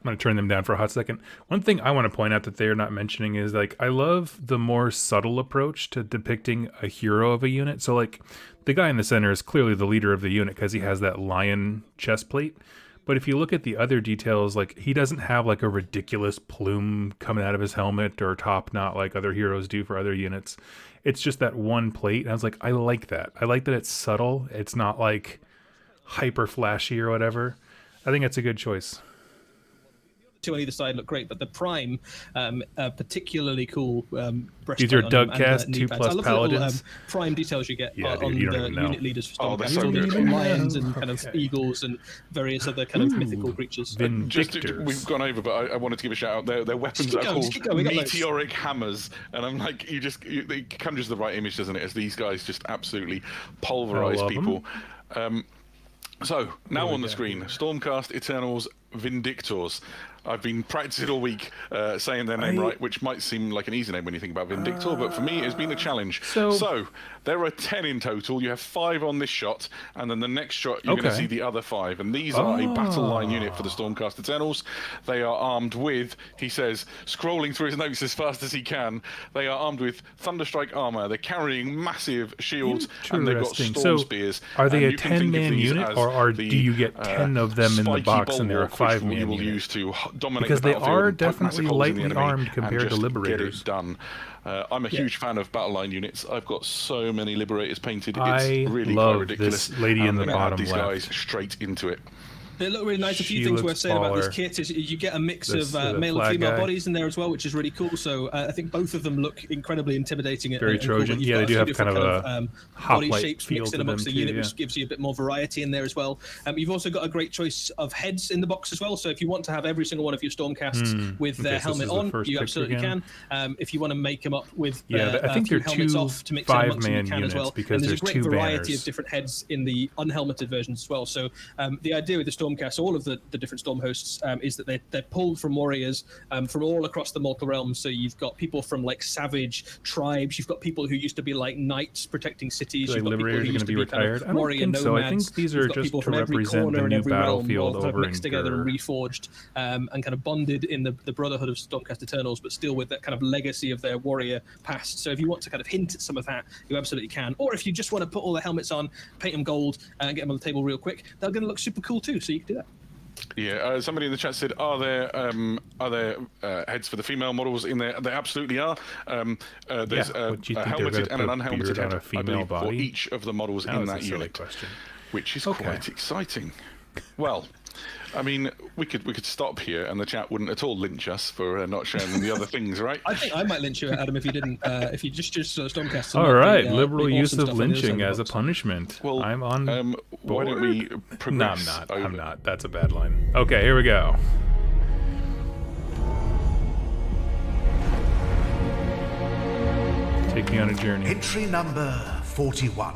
I'm going to turn them down for a hot second. One thing I want to point out that they're not mentioning is, like, I love the more subtle approach to depicting a hero of a unit. So, like, the guy in the center is clearly the leader of the unit because he has that lion chest plate. But if you look at the other details, like, he doesn't have, like, a ridiculous plume coming out of his helmet or top knot like other heroes do for other units. It's just that one plate. And I was like, I like that. I like that it's subtle. It's not, like, hyper flashy or whatever. I think it's a good choice. Two on either side look great, but the Prime, particularly cool. These are Dougcast 2+ paladins. Prime details you get on you the unit leaders for Stormcast. So lions and kind of eagles and various other kind of mythical creatures. Vindictors. We've gone over, but I wanted to give a shout out. Their weapons are called meteoric hammers, and I'm like, it conjures the right image, doesn't it? As these guys just absolutely pulverize people. So now on the screen, Stormcast Eternal's Vindictors. I've been practicing all week saying their name right, which might seem like an easy name when you think about Vindictor, but for me it's been a challenge. So there are 10 in total. You have 5 on this shot, and then the next shot you're going to see the other 5. And these are a battle line unit for the Stormcast Eternals. They are armed with, he says, scrolling through his notes as fast as he can, they are armed with Thunderstrike armor. They're carrying massive shields, and they've got storm spears. Are they a 10-man unit, or do you get 10 of them in the box and they're a 5-man unit? Use to dominate because the they are definitely lightly armed compared to Liberators. Liberators. Get it done. I'm a huge fan of battle line units. I've got so many Liberators painted. It's really quite ridiculous. This lady in the bottom these left. guys straight into it. They look really nice. A few things worth saying about this kit is you get a mix of male and female bodies in there as well, which is really cool. So I think both of them look incredibly intimidating. Very Trojan. Yeah, they do have kind of a body shapes mixed in amongst the unit, which gives you a bit more variety in there as well. You've also got a great choice of heads in the box as well. So if you want to have every single one of your Stormcasts with their helmet on, you absolutely can. If you want to make them up with I think they're helmets 2 off to mix in amongst them, you can as well. Because and there's a great variety banners. of different heads in the unhelmeted versions as well. So the idea with the Stormcast, all of the different storm hosts, is that they're pulled from warriors from all across the mortal realms. So you've got people from like savage tribes, you've got people who used to be like knights protecting cities, you've got people who used to be retired. Kind of warrior nomads. So I think these are just to represent the new battlefield over in mixed together and reforged and kind of bonded in the brotherhood of Stormcast Eternals, but still with that kind of legacy of their warrior past. So if you want to kind of hint at some of that, you absolutely can. Or if you just want to put all the helmets on, paint them gold, and get them on the table real quick, they're going to look super cool too. So you can do that. Yeah, somebody in the chat said, "Are there heads for the female models in there?" There absolutely are. There's a helmeted and an unhelmeted head, I believe, for each of the models in that unit, which is quite exciting. Well, I mean, we could stop here, and the chat wouldn't at all lynch us for not showing them the other things, right? I think I might lynch you, Adam, if you didn't. If you just Stormcast. All right, liberal use of lynching as a punishment. Well, I'm on board. Why don't we progress? No, I'm not. I'm not. That's a bad line. Okay, here we go. Take me on a journey. Entry number 41.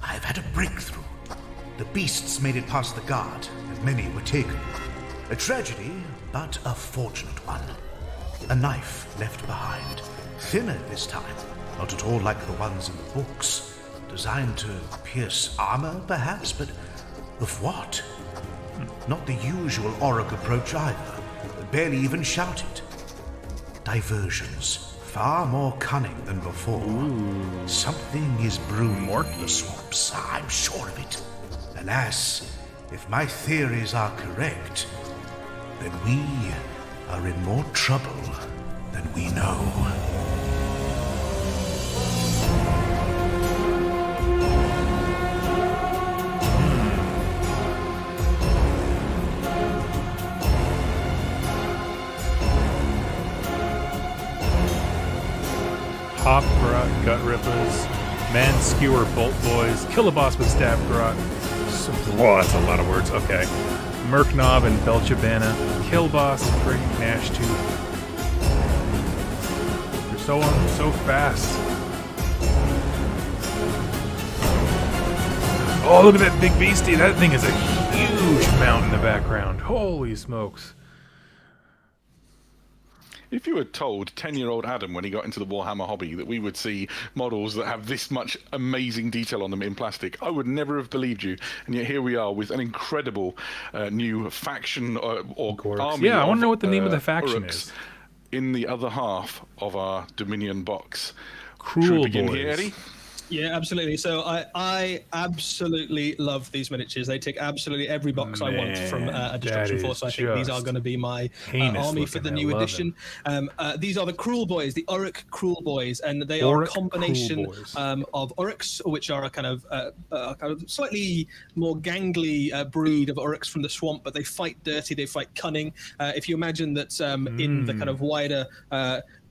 I've had a breakthrough. The beasts made it past the guard, and many were taken. A tragedy, but a fortunate one. A knife left behind. Thinner this time, not at all like the ones in the books. Designed to pierce armor, perhaps, but of what? Not the usual Auric approach either. Barely even shouted. Diversions. Far more cunning than before. Ooh. Something is brewing in the swamps, I'm sure of it. Alas, if my theories are correct, then we are in more trouble than we know. Hobgrot, Gut Rippers, Man Skewer, Bolt Boys, Kill a Boss with Stab Grot. Whoa, that's a lot of words. Okay. Merknob and Belchabana, Kill Boss, Great Gnash Tooth. They're so fast. Oh, look at that big beastie. That thing is a huge mount in the background. Holy smokes. If you had told 10-year-old Adam when he got into the Warhammer hobby that we would see models that have this much amazing detail on them in plastic, I would never have believed you. And yet here we are with an incredible new faction or army. Yeah, I want to know what the name of the faction is. In the other half of our Dominion box. Kruleboyz. Should we begin here, Eddie? Yeah, absolutely. So I absolutely love these miniatures. They tick absolutely every box I want from a Destruction Force. I think these are going to be my army for the new edition. These are the Kruleboyz, the Auric Kruleboyz, and they are a combination of Aurics, which are a kind of slightly more gangly breed of Aurics from the swamp, but they fight dirty, they fight cunning. If you imagine that in the kind of wider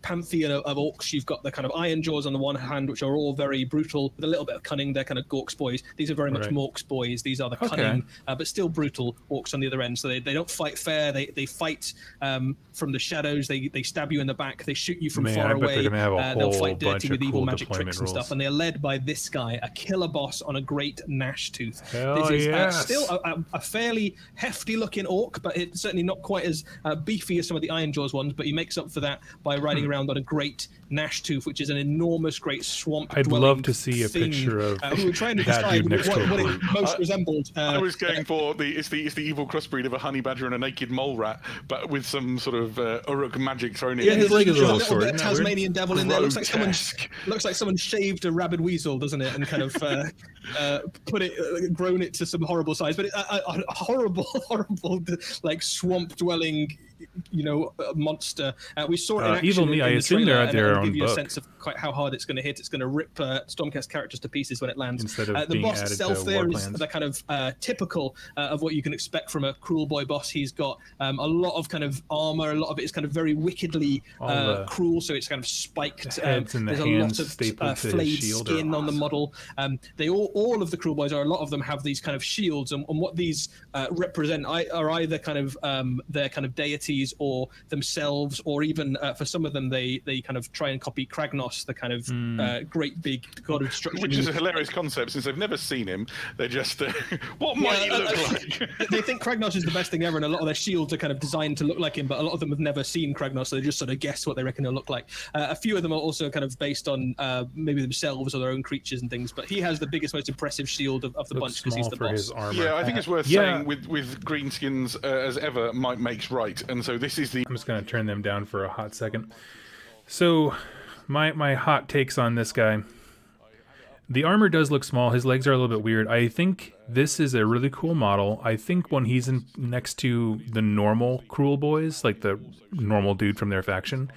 pantheon of orcs, you've got the kind of Iron Jaws on the one hand, which are all very brutal with a little bit of cunning. They're kind of Gorks boys. These are very much Morks boys. These are the cunning but still brutal orcs on the other end. So they don't fight fair. They fight from the shadows. They stab you in the back. They shoot you from far away. They'll fight dirty with evil magic tricks and stuff. And they're led by this guy, a killer boss on a great Gnash Tooth. This is still a fairly hefty looking orc, but it's certainly not quite as beefy as some of the Iron Jaws ones, but he makes up for that by riding around on a great Gnash Tooth, which is an enormous, great swamp. I'd love to see a picture of we were trying to decide what it most resembled. I was going for it's the evil crossbreed of a honey badger and a naked mole rat, but with some sort of Uruk magic thrown in. Yeah, there's like a little bit of Tasmanian devil in there. Looks like someone shaved a rabid weasel, doesn't it? And kind of grown it to some horrible size, but a horrible, like swamp dwelling, monster. We saw it in action. Evil me, I assume they're at their own give you book. a sense of quite how hard it's going to hit. It's going to rip Stormcast characters to pieces when it lands. Instead of the being boss added itself to there war is plans. the kind of typical of what you can expect from a Kruleboy boss. He's got a lot of kind of armor. A lot of it is kind of very wickedly cruel, so it's kind of spiked. There's a lot of flayed skin on the model. They all of the Kruleboyz a lot of them have these kind of shields, and what these represent are either kind of their kind of deities or themselves, or even for some of them they kind of try and copy Kragnos, the kind of great big god of destruction. Which is a hilarious concept, since they've never seen him. They're just, what might he look like? They think Kragnos is the best thing ever, and a lot of their shields are kind of designed to look like him, but a lot of them have never seen Kragnos, so they just sort of guess what they reckon he'll look like. A few of them are also kind of based on maybe themselves or their own creatures and things, but he has the biggest, most impressive shield of the bunch because he's the boss. Yeah, I think it's worth saying with greenskins as ever, might makes right, and so this is the... I'm just going to turn them down for a hot second. So, my hot takes on this guy. The armor does look small. His legs are a little bit weird. I think this is a really cool model. I think when he's next to the normal Kruleboyz, like the normal dude from their faction,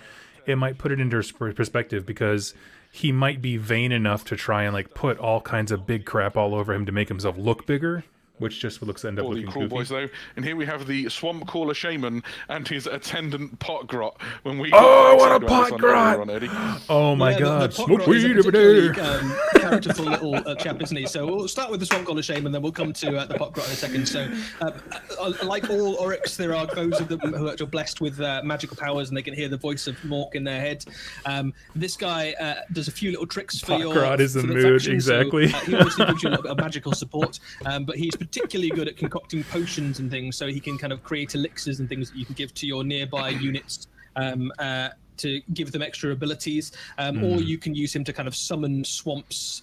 it might put it into perspective because he might be vain enough to try and like put all kinds of big crap all over him to make himself look bigger, which just end up looking goofy. Kruleboyz, though. And here we have the Swamp Caller Shaman and his attendant Potgrot. When we what a Potgrot! Oh my God! Smoke weed every day. Characterful little chap, isn't he? So we'll start with the Swamp Caller Shaman, then we'll come to the Potgrot in a second. So, like all Oryx, there are those of them who are blessed with magical powers, and they can hear the voice of Mork in their head. This guy does a few little tricks for Potgrot is the mood, faction, exactly. So, he obviously gives you a little bit of magical support, but he's particularly good at concocting potions and things, so he can kind of create elixirs and things that you can give to your nearby units to give them extra abilities, or you can use him to kind of summon swamps,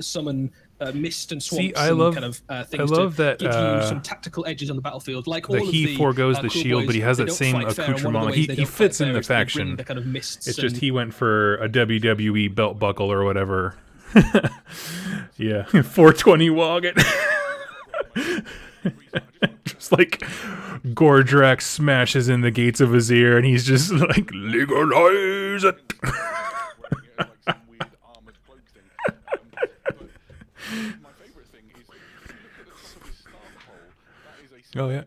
summon mist and swamps. See, I love kind of things. I love that give you some tactical edges on the battlefield. Like all he foregoes the shield, but he has that same accoutrement. He fits in the faction. The kind of mists it's just he went for a WWE belt buckle or whatever. Yeah, 420 Woggett. Just like Gordrak smashes in the gates of his ear, and he's just like, legalize it. Oh yeah.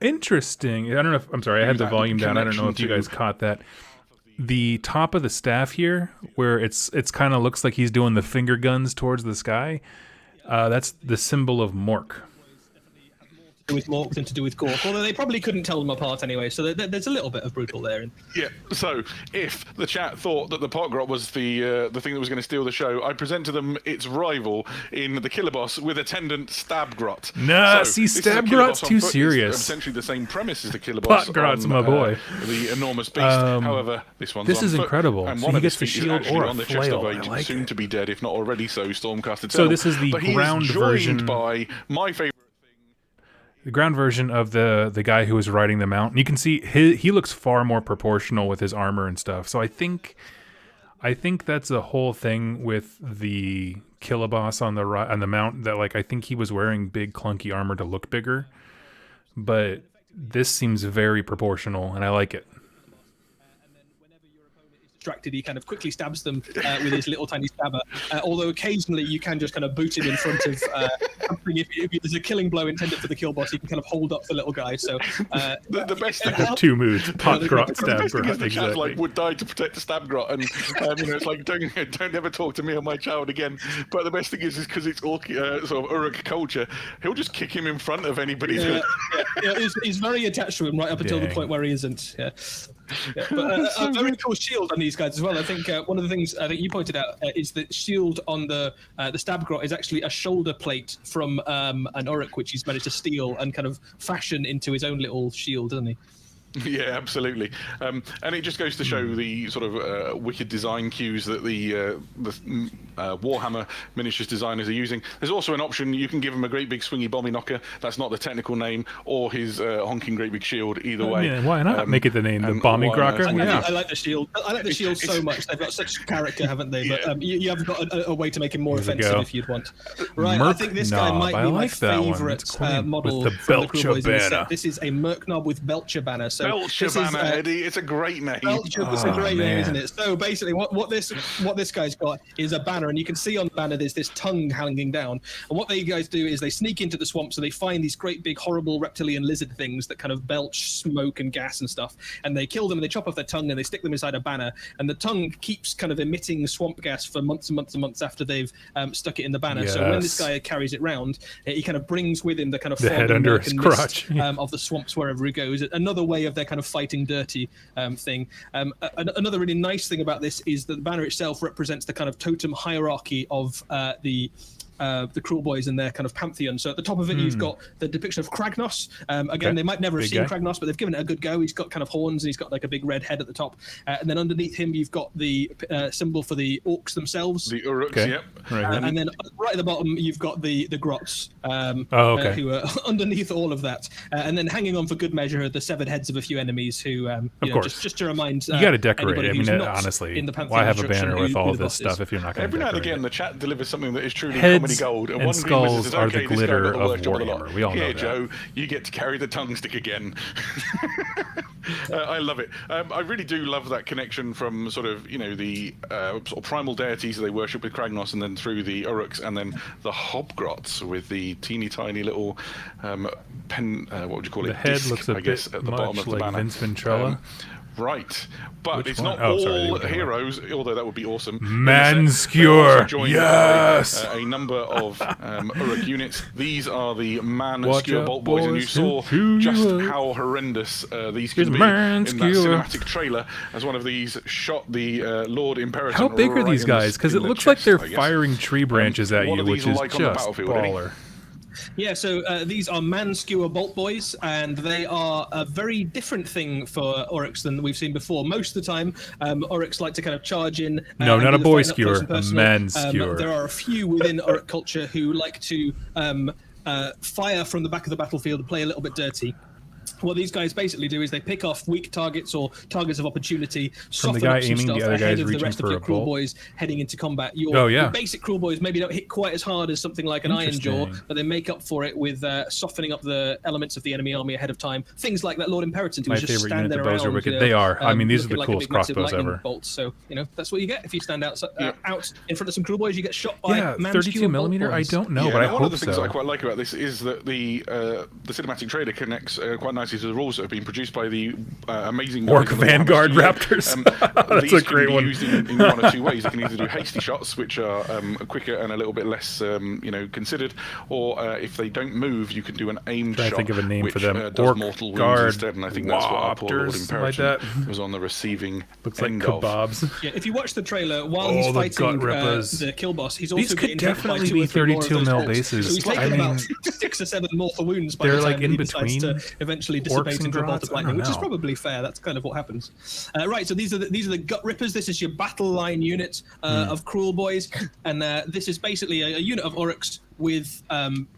Interesting. I don't know if I'm sorry. I had the volume down. I don't know if you guys caught that. The top of the staff here, where it's kind of looks like he's doing the finger guns towards the sky. That's the symbol of Mork. With Mork than to do with Gork, although they probably couldn't tell them apart anyway, so there's a little bit of brutal there. Yeah, so if the chat thought that the Potgrot was the thing that was going to steal the show, I present to them its rival in the Killer Boss with attendant Stabgrot. Nah, see, Stabgrot's too serious. It's essentially the same premise as the Killer Boss. Potgrot's my boy. The enormous beast. However, this one's this on is foot, incredible. and So one he of gets his the feet shield is actually or a on the chest flail. of a soon to be dead, if not already so, Stormcast Eternal. So this is the but ground he is joined version by my favorite. The ground version of the guy who was riding the mount. And you can see he looks far more proportional with his armor and stuff. So I think that's the whole thing with the Killer Boss on the mount, that like I think he was wearing big clunky armor to look bigger. But this seems very proportional, and I like it. He kind of quickly stabs them with his little tiny stabber, although occasionally you can just kind of boot him in front of something. If there's a killing blow intended for the kill boss, you can kind of hold up the little guy. So the best thing, the two moves, Potgrot, Stabgrot, exactly. Like would die to protect the Stabgrot, and it's like don't ever talk to me or my child again. But the best thing is because it's all sort of Uruk culture, he'll just kick him in front of anybody. He's very attached to him right up until the point where he isn't. Yeah. Yeah, but a very cool shield on these guys as well. I think one of the things I think you pointed out is that shield on the Stabgrot is actually a shoulder plate from an Uruk, which he's managed to steal and kind of fashion into his own little shield, doesn't he? Yeah, absolutely. And it just goes to show the sort of wicked design cues that the Warhammer miniatures designers are using. There's also an option, you can give him a great big swingy bomby knocker. That's not the technical name, or his honking great big shield, either way. Yeah, why not make it the name, the bomby grocker? I like the shield. I like the shield so much. They've got such character, haven't they? But you have got a way to make him more offensive if you'd want. Right, I think this guy might be my favourite model with the Belcher banner. This is a Merc Knob with Belcher banner. So Belcher banner, Eddie. It's a great name. Belcher is a great name, isn't it? So basically, what this guy's got is a banner, and you can see on the banner there's this tongue hanging down. And what they guys do is they sneak into the swamp, so they find these great big horrible reptilian lizard things that kind of belch smoke and gas and stuff, and they kill them and they chop off their tongue and they stick them inside a banner, and the tongue keeps kind of emitting swamp gas for months and months and months after they've stuck it in the banner. Yes. So when this guy carries it round, he kind of brings with him the kind of the head under his crotch of the swamps wherever he goes. Another way of their kind of fighting dirty thing. Another really nice thing about this is that the banner itself represents the kind of totem hierarchy of the Kruleboyz and their kind of pantheon. So at the top of it, you've got the depiction of Kragnos. Again, they might never have seen Kragnos, but they've given it a good go. He's got kind of horns and he's got like a big red head at the top. And then underneath him, you've got the symbol for the orcs themselves. The Uruks, yep. And then right at the bottom, you've got the grots, who are underneath all of that. And then hanging on for good measure are the severed heads of a few enemies who, just to remind you got to decorate. I mean, honestly, why have a banner with all this stuff if you're not going to decorate? Every now and again, the chat delivers something that is truly Heads comedy gold. And skulls are the glitter of Warhammer. We all know that. Joe, you get to carry the tongue stick again. I love it. I really do love that connection from sort of, the sort of primal deities that they worship with Kragnos, and then through the Uruks, and then the Hobgrots with the teeny tiny little what would you call it? The head disc, looks a bit at the bottom of the like banner. Vince Ventrella. Right, but it's not all heroes, although that would be awesome. Manskewer, yes! A number of Uruk units. These are the Manskewer Bolt Boys, and you saw just how horrendous these can be in that cinematic trailer as one of these shot the Lord Imperator. How big are these guys? Because it looks like they're firing tree branches at you, which is just baller. Yeah, so these are Manskewer Bolt Boys, and they are a very different thing for Oryx than we've seen before. Most of the time, Oryx like to kind of charge in. No, not a boy skewer, a man skewer. There are a few within Oryx culture who like to fire from the back of the battlefield and play a little bit dirty. What these guys basically do is they pick off weak targets or targets of opportunity, soften up some stuff ahead of the rest of your Kruleboyz heading into combat. Your basic Kruleboyz maybe don't hit quite as hard as something like an Iron Jaw, but they make up for it with softening up the elements of the enemy army ahead of time. Things like that Lord Imperator, who just stand there around. They are. I mean, these are the coolest crossbows ever. Bolts. So that's what you get if you stand out in front of some Kruleboyz. You get shot by 32 millimeter. I don't know, but I hope so. One of the things I quite like about this is that the cinematic trailer connects quite nicely to the rules that have been produced by the amazing Orc Vanguard Raptors. That's a great one. These can be used in one or two ways. You can either do hasty shots, which are quicker and a little bit less, considered, or if they don't move, you can do an aimed shot. I think of a name for them. Does Orc mortal wounds Guard instead, and I think that's what our poor Lord Imperator was on the receiving Looks like end kebabs. Yeah, if you watch the trailer, while he's fighting the kill boss, he's also getting hit by 2 or 3 more of those bolts. bases. So he's taking about 6 or 7 mortal wounds by the time he decides to eventually dissipate into a bolt of lightning, which is probably fair. That's kind of what happens. Right, so these are the Gut Rippers. This is your battle line unit of Kruleboyz, and this is basically a unit of Oryx with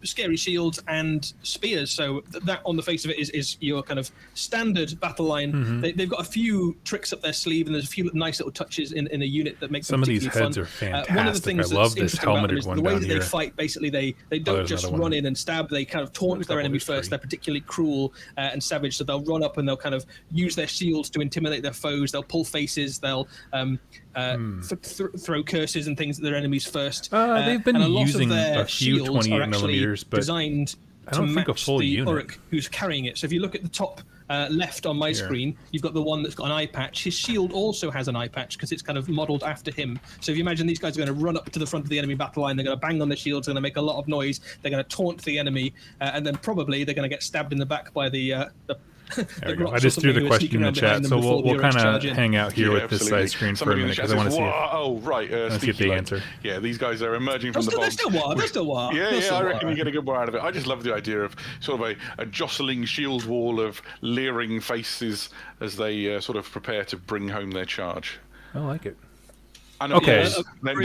scary shields and spears. So that on the face of it is your kind of standard battle line. They've got a few tricks up their sleeve, and there's a few nice little touches in a unit that makes some them of these heads fun. are fantastic. One of the things I love this helmeted one the way down that here. they fight, basically they don't just run in and stab. They kind of taunt their enemy first. They're particularly cruel and savage, so they'll run up and they'll kind of use their shields to intimidate their foes. They'll pull faces. They'll throw curses and things at their enemies first. They've been using a few 28 millimeters, but designed to match the Oryx who's carrying it. So if you look at the top left on my screen, you've got the one that's got an eye patch. His shield also has an eye patch because it's kind of modeled after him. So if you imagine these guys are going to run up to the front of the enemy battle line, they're going to bang on their shields, they're going to make a lot of noise, they're going to taunt the enemy, and then probably they're going to get stabbed in the back by the there we go. I just threw the question in the chat, so we'll kind of hang out here with this side screen for a minute because I want to see if the answer. Yeah, these guys are emerging from the bog. They're still war. Yeah, I reckon you get a good war out of it. I just love the idea of sort of a jostling shield wall of leering faces as they sort of prepare to bring home their charge. I like it. Okay,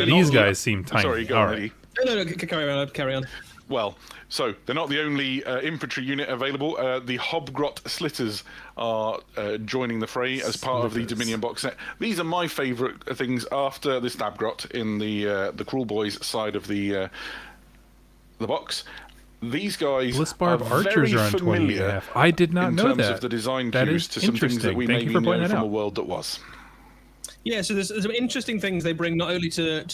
these guys seem tiny. Sorry, go on, Eddie. No, carry on. Well, so they're not the only infantry unit available. The Hobgrot Slittaz are joining the fray as part of the Dominion box set. These are my favourite things after the Stabgrot in the Kruleboyz side of the box. These guys are very familiar. I did not know that. In terms of the design cues to some things that we maybe know from a world that was. Yeah, so there's some interesting things they bring not only to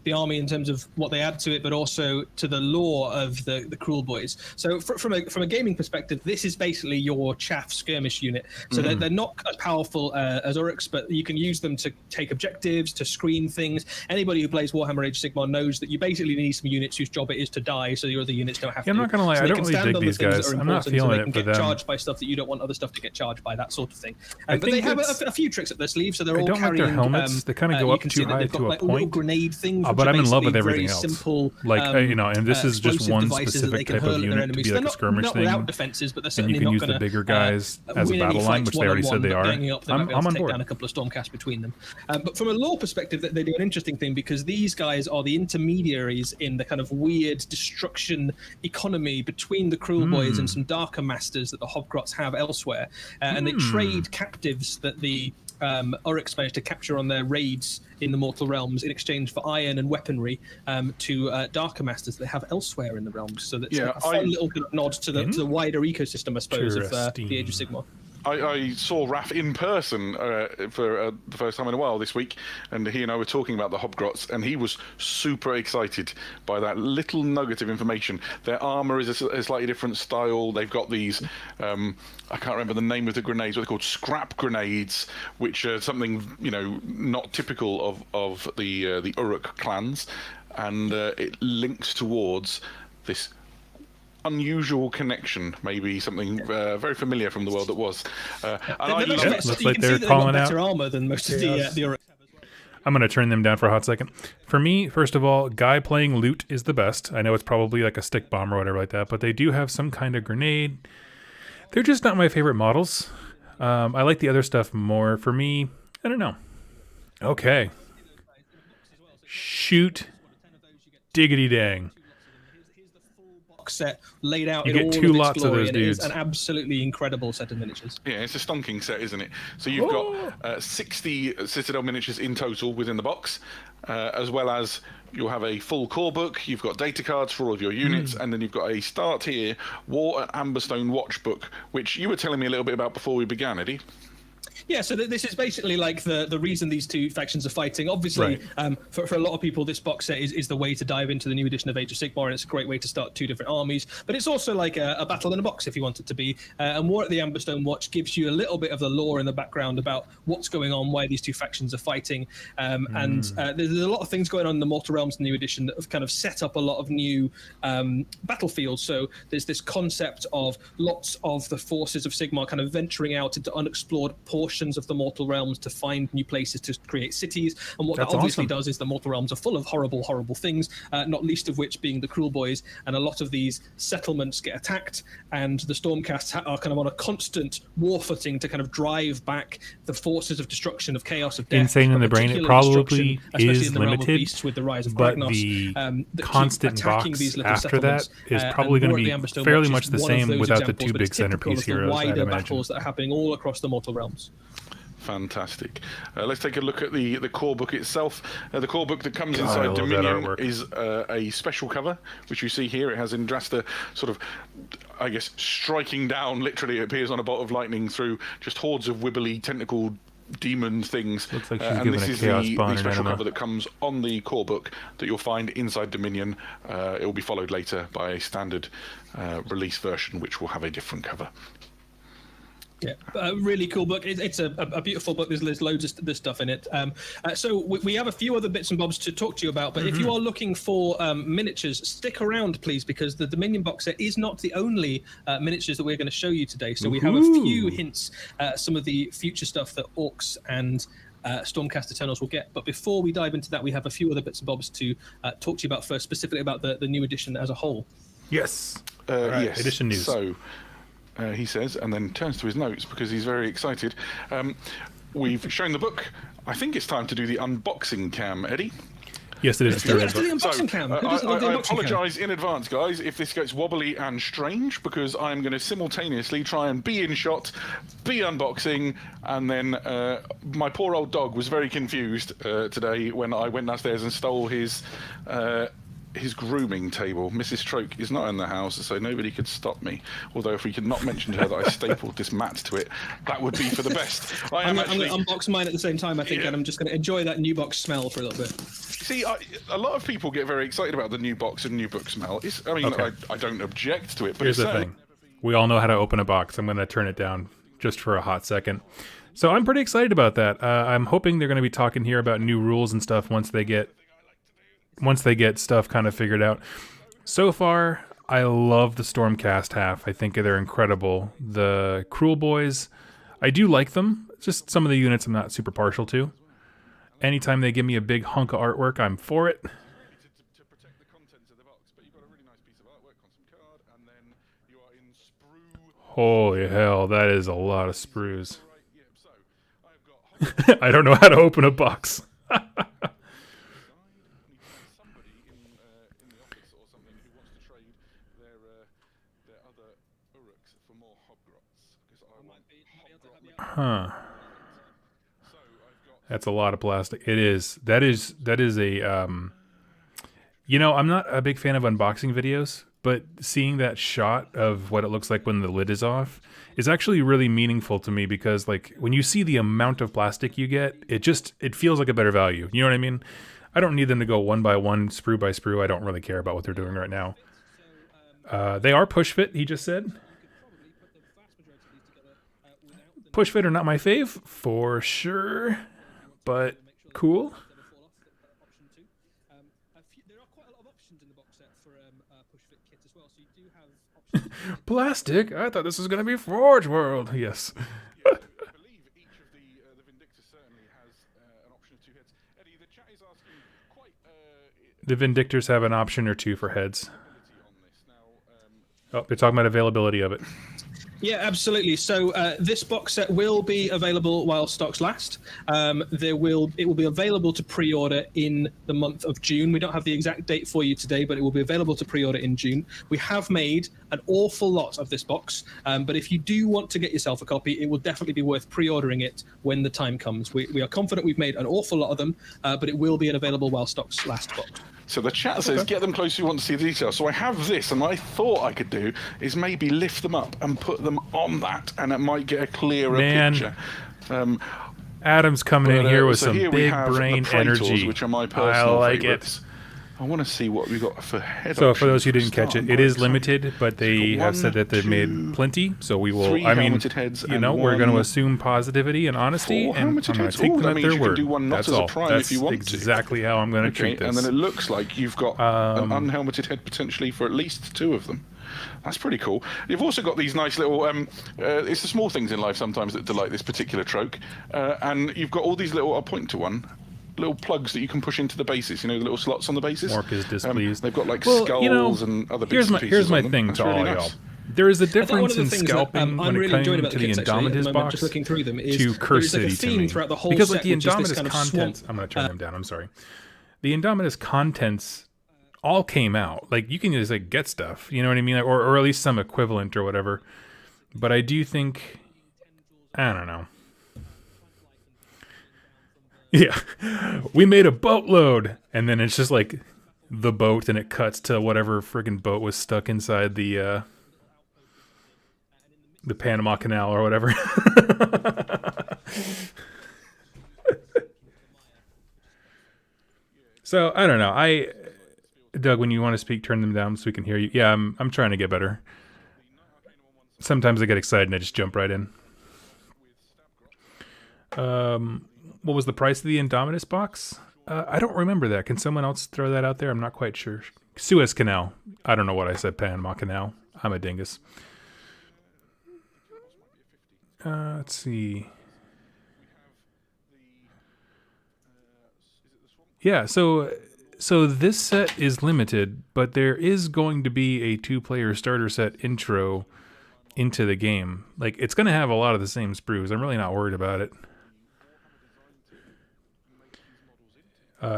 the army in terms of what they add to it, but also to the lore of the Kruleboyz. So from a gaming perspective, this is basically your chaff skirmish unit. So they're not as powerful as Oryx, but you can use them to take objectives, to screen things. Anybody who plays Warhammer Age of Sigmar knows that you basically need some units whose job it is to die, so your other units don't have to. I'm not going to lie, I don't really dig these guys. I'm not feeling it for them. Get charged by stuff that you don't want other stuff to get charged by, that sort of thing. But they have a few tricks up their sleeve, so they're all carrying helmets. They kind of go up too high to a point. Little grenade things, but I'm in love with everything else. Simple, and this is just one specific type of unit to be like a skirmish thing. Without defenses, but they're and you can use the bigger guys as a battle line, which they already said they are. I'm on board. Down a couple of Stormcasts between them. But from a lore perspective, they do an interesting thing because these guys are the intermediaries in the kind of weird destruction economy between the Kruleboyz and some darker masters that the Hobgrots have elsewhere, and they trade captives that the Oryx managed to capture on their raids in the Mortal Realms in exchange for iron and weaponry to darker masters they have elsewhere in the realms. So that's a fun little kind of nod to the wider ecosystem, I suppose, of the Age of Sigmar. I saw Raph in person for the first time in a while this week, and he and I were talking about the Hobgrots, and he was super excited by that little nugget of information. Their armor is a slightly different style. They've got these, I can't remember the name of the grenades, what they're called, scrap grenades, which are something, not typical of the Uruk clans, and it links towards this unusual connection, maybe something very familiar from the world that was. Looks like they're calling out better armor than most of the Uruk. I'm going to turn them down for a hot second. For me, first of all, guy playing loot is the best. I know it's probably like a stick bomb or whatever like that, but they do have some kind of grenade. They're just not my favorite models. I like the other stuff more. For me, I don't know. Okay. Shoot. Diggity dang. Set laid out you in get all two of its lots glory, of those dudes. It is an absolutely incredible set of miniatures. Yeah, it's a stonking set, isn't it? So you've got 60 Citadel miniatures in total within the box, as well as you'll have a full core book, you've got data cards for all of your units, and then you've got a start here War at Amberstone watch book, which you were telling me a little bit about before we began, Eddie. Yeah, so this is basically like the reason these two factions are fighting. Obviously, for a lot of people, this box set is the way to dive into the new edition of Age of Sigmar, and it's a great way to start two different armies. But it's also like a battle in a box, if you want it to be. And War at the Amberstone Watch gives you a little bit of the lore in the background about what's going on, why these two factions are fighting. And there's a lot of things going on in the Mortal Realms new edition that have kind of set up a lot of new battlefields. So there's this concept of lots of the forces of Sigmar kind of venturing out into unexplored portions of the Mortal Realms to find new places to create cities. And what that obviously does is the Mortal Realms are full of horrible, horrible things, not least of which being the Kruleboyz. And a lot of these settlements get attacked, and the Stormcasts are kind of on a constant war footing to kind of drive back the forces of destruction, of chaos, of death. Insane in the brain, it probably is limited, with the rise of but Kragnos, the constant box after that is probably going to be fairly much the same without the two big centerpiece heroes, I'd imagine. Battles that are happening all across the Mortal Realms. Fantastic. Let's take a look at the core book itself. The core book that comes inside Dominion is a special cover, which you see here. It has Indrasta sort of, I guess, striking down, literally it appears on a bolt of lightning through just hordes of wibbly tentacle demon things. Looks like she's and given this a is chaos the special cover that comes on the core book that you'll find inside Dominion. It will be followed later by a standard release version, which will have a different cover. Yeah, a really cool book. It's a beautiful book. There's loads of this stuff in it. So we have a few other bits and bobs to talk to you about. But if you are looking for miniatures, stick around, please, because the Dominion box set is not the only miniatures that we're going to show you today. So we have a few hints, some of the future stuff that Orcs and Stormcast Eternals will get. But before we dive into that, we have a few other bits and bobs to talk to you about first, specifically about the new edition as a whole. Yes. Yes. Edition news. So. He says, and then turns to his notes because he's very excited. We've shown the book. I think it's time to do the unboxing cam, Eddie. Yes, it is. Let's do the unboxing cam. I apologise in advance, guys, if this gets wobbly and strange, because I'm going to simultaneously try and be in shot, be unboxing, and then my poor old dog was very confused today when I went downstairs and stole his grooming table. Mrs. Troke is not in the house, so nobody could stop me. Although if we could not mention to her that I stapled this mat to it, that would be for the best. I'm going to unbox mine at the same time, I think, and I'm just going to enjoy that new box smell for a little bit. See, a lot of people get very excited about the new box and new book smell. I don't object to it. But here's the thing. We all know how to open a box. I'm going to turn it down just for a hot second. So I'm pretty excited about that. I'm hoping they're going to be talking here about new rules and stuff once they get stuff kind of figured out. So far, I love the Stormcast half. I think they're incredible. The Kruleboyz, I do like them. Just some of the units I'm not super partial to. anytime they give me a big hunk of artwork, I'm for it. To protect the contents of the box, but you've got a really nice piece of artwork on some card, and then you are in sprue. Holy hell, that is a lot of sprues. Right, yeah, so I've got I don't know how to open a box. somebody in the office or something who wants to trade their other Uruks for more Hobgrots, because I want Hobgrot. Huh. So I've got That's a lot of plastic. It is. That is a you know, I'm not a big fan of unboxing videos, but seeing that shot of what it looks like when the lid is off is actually really meaningful to me, because like when you see the amount of plastic you get, it feels like a better value. You know what I mean? I don't need them to go one by one, sprue by sprue. I don't really care about what they're doing right now. They are push fit, he just said. Push fit are not my fave, for sure, but cool. There are quite a lot of options in the box set for push fit kit as well, so you do have options. Plastic? I thought this was going to be Forge World. Yes. I believe each of the Vindictors certainly has an option of 2 heads. Eddie, the chat is asking quite The Vindictors have an option or 2 for heads. on this now. Oh, they're talking about availability of it. Yeah, absolutely. So this box set will be available while stocks last. It will be available to pre-order in the month of June. We don't have the exact date for you today, but it will be available to pre-order in June. We have made an awful lot of this box, but if you do want to get yourself a copy, it will definitely be worth pre-ordering it when the time comes. We are confident we've made an awful lot of them, but it will be an available while stocks last box. So the chat says, get them close if you want to see the details. So I have this, and what I thought I could do is maybe lift them up and put them on that, and it might get a clearer picture. Adam's coming in here with so some here we big have brain the Praetors, energy. which are my I personal like favorites. I want to see what we got for head So options for those who for didn't catch start. it, it is limited, but they We've got have said that they've 1, 2, made plenty. So we will. 3 I mean, helmeted heads you and know, we're going to 1, assume positivity and honesty, 4 and I'm helmeted going heads. to take Ooh, them that at means their you can word. do one not That's as a all. prime That's if you want to. exactly how I'm going to treat this. And then it looks like you've got an unhelmeted head potentially for at least 2 of them. That's pretty cool. You've also got these nice little, it's the small things in life sometimes that delight this particular troke. And you've got all these little, I'll point to one, little plugs that you can push into the bases, you know, the little slots on the bases. Mork is displeased. They've got like Well, skulls you know, and other bits and pieces Here's my on them. thing That's to really all nice. y'all. There is a I think one difference of the in things scalping that, when I'm it really comes enjoying about to the the kits, actually, at the Indomitus moment, box just looking through them, is to Curse there's like a City to theme me. throughout the whole Because set, like the which is this Indomitus kind of contents, swamp. I'm going to turn them down, I'm sorry. The Indomitus contents all came out. Like you can just like get stuff, you know what I mean? Or at least some equivalent or whatever. But I do think, I don't know. Yeah, we made a boatload, and then it's just like the boat, and it cuts to whatever friggin' boat was stuck inside the Panama Canal or whatever. So I don't know. Doug, when you want to speak, turn them down so we can hear you. Yeah, I'm trying to get better. Sometimes I get excited and I just jump right in. What was the price of the Indomitus box? I don't remember that. Can someone else throw that out there? I'm not quite sure. Suez Canal. I don't know what I said. Panama Canal. I'm a dingus. Let's see. Yeah, so this set is limited, but there is going to be a 2-player starter set intro into the game. Like, it's going to have a lot of the same sprues. I'm really not worried about it.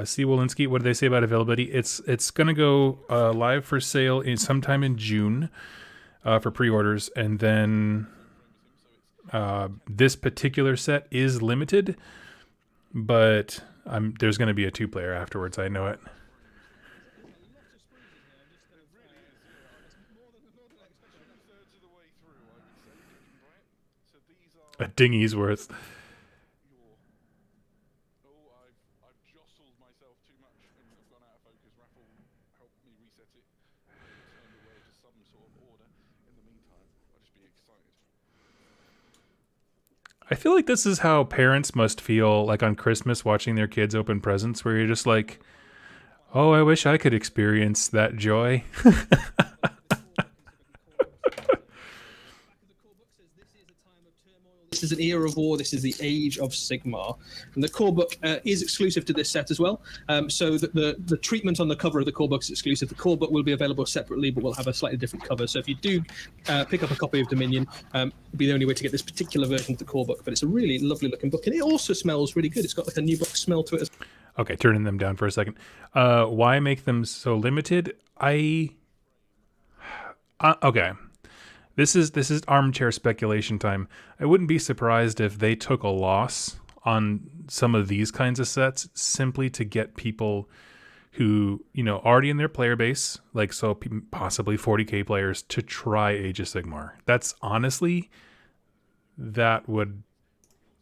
C. Walensky, what did they say about availability? It's going to go live for sale sometime in June for pre-orders, and then this particular set is limited, but there's going to be a 2-player afterwards. I know it. A dinghy's worth. I've jostled myself too much and I've gone out of focus. Raffle helped me reset it. Turned away to some sort of order. In the meantime, I'll just be excited. I feel like this is how parents must feel like on Christmas watching their kids open presents, where you're just like, oh, I wish I could experience that joy. This is an era of war. This is the Age of Sigmar, and the core book is exclusive to this set as well. So the treatment on the cover of the core book is exclusive. The core book will be available separately, but will have a slightly different cover. So if you do pick up a copy of Dominion, it'll be the only way to get this particular version of the core book. But it's a really lovely looking book, and it also smells really good. It's got like a new book smell to it. Okay, turning them down for a second. Why make them so limited? Okay. This is armchair speculation time. I wouldn't be surprised if they took a loss on some of these kinds of sets simply to get people who, already in their player base, like so possibly 40k players, to try Age of Sigmar. That's honestly, that would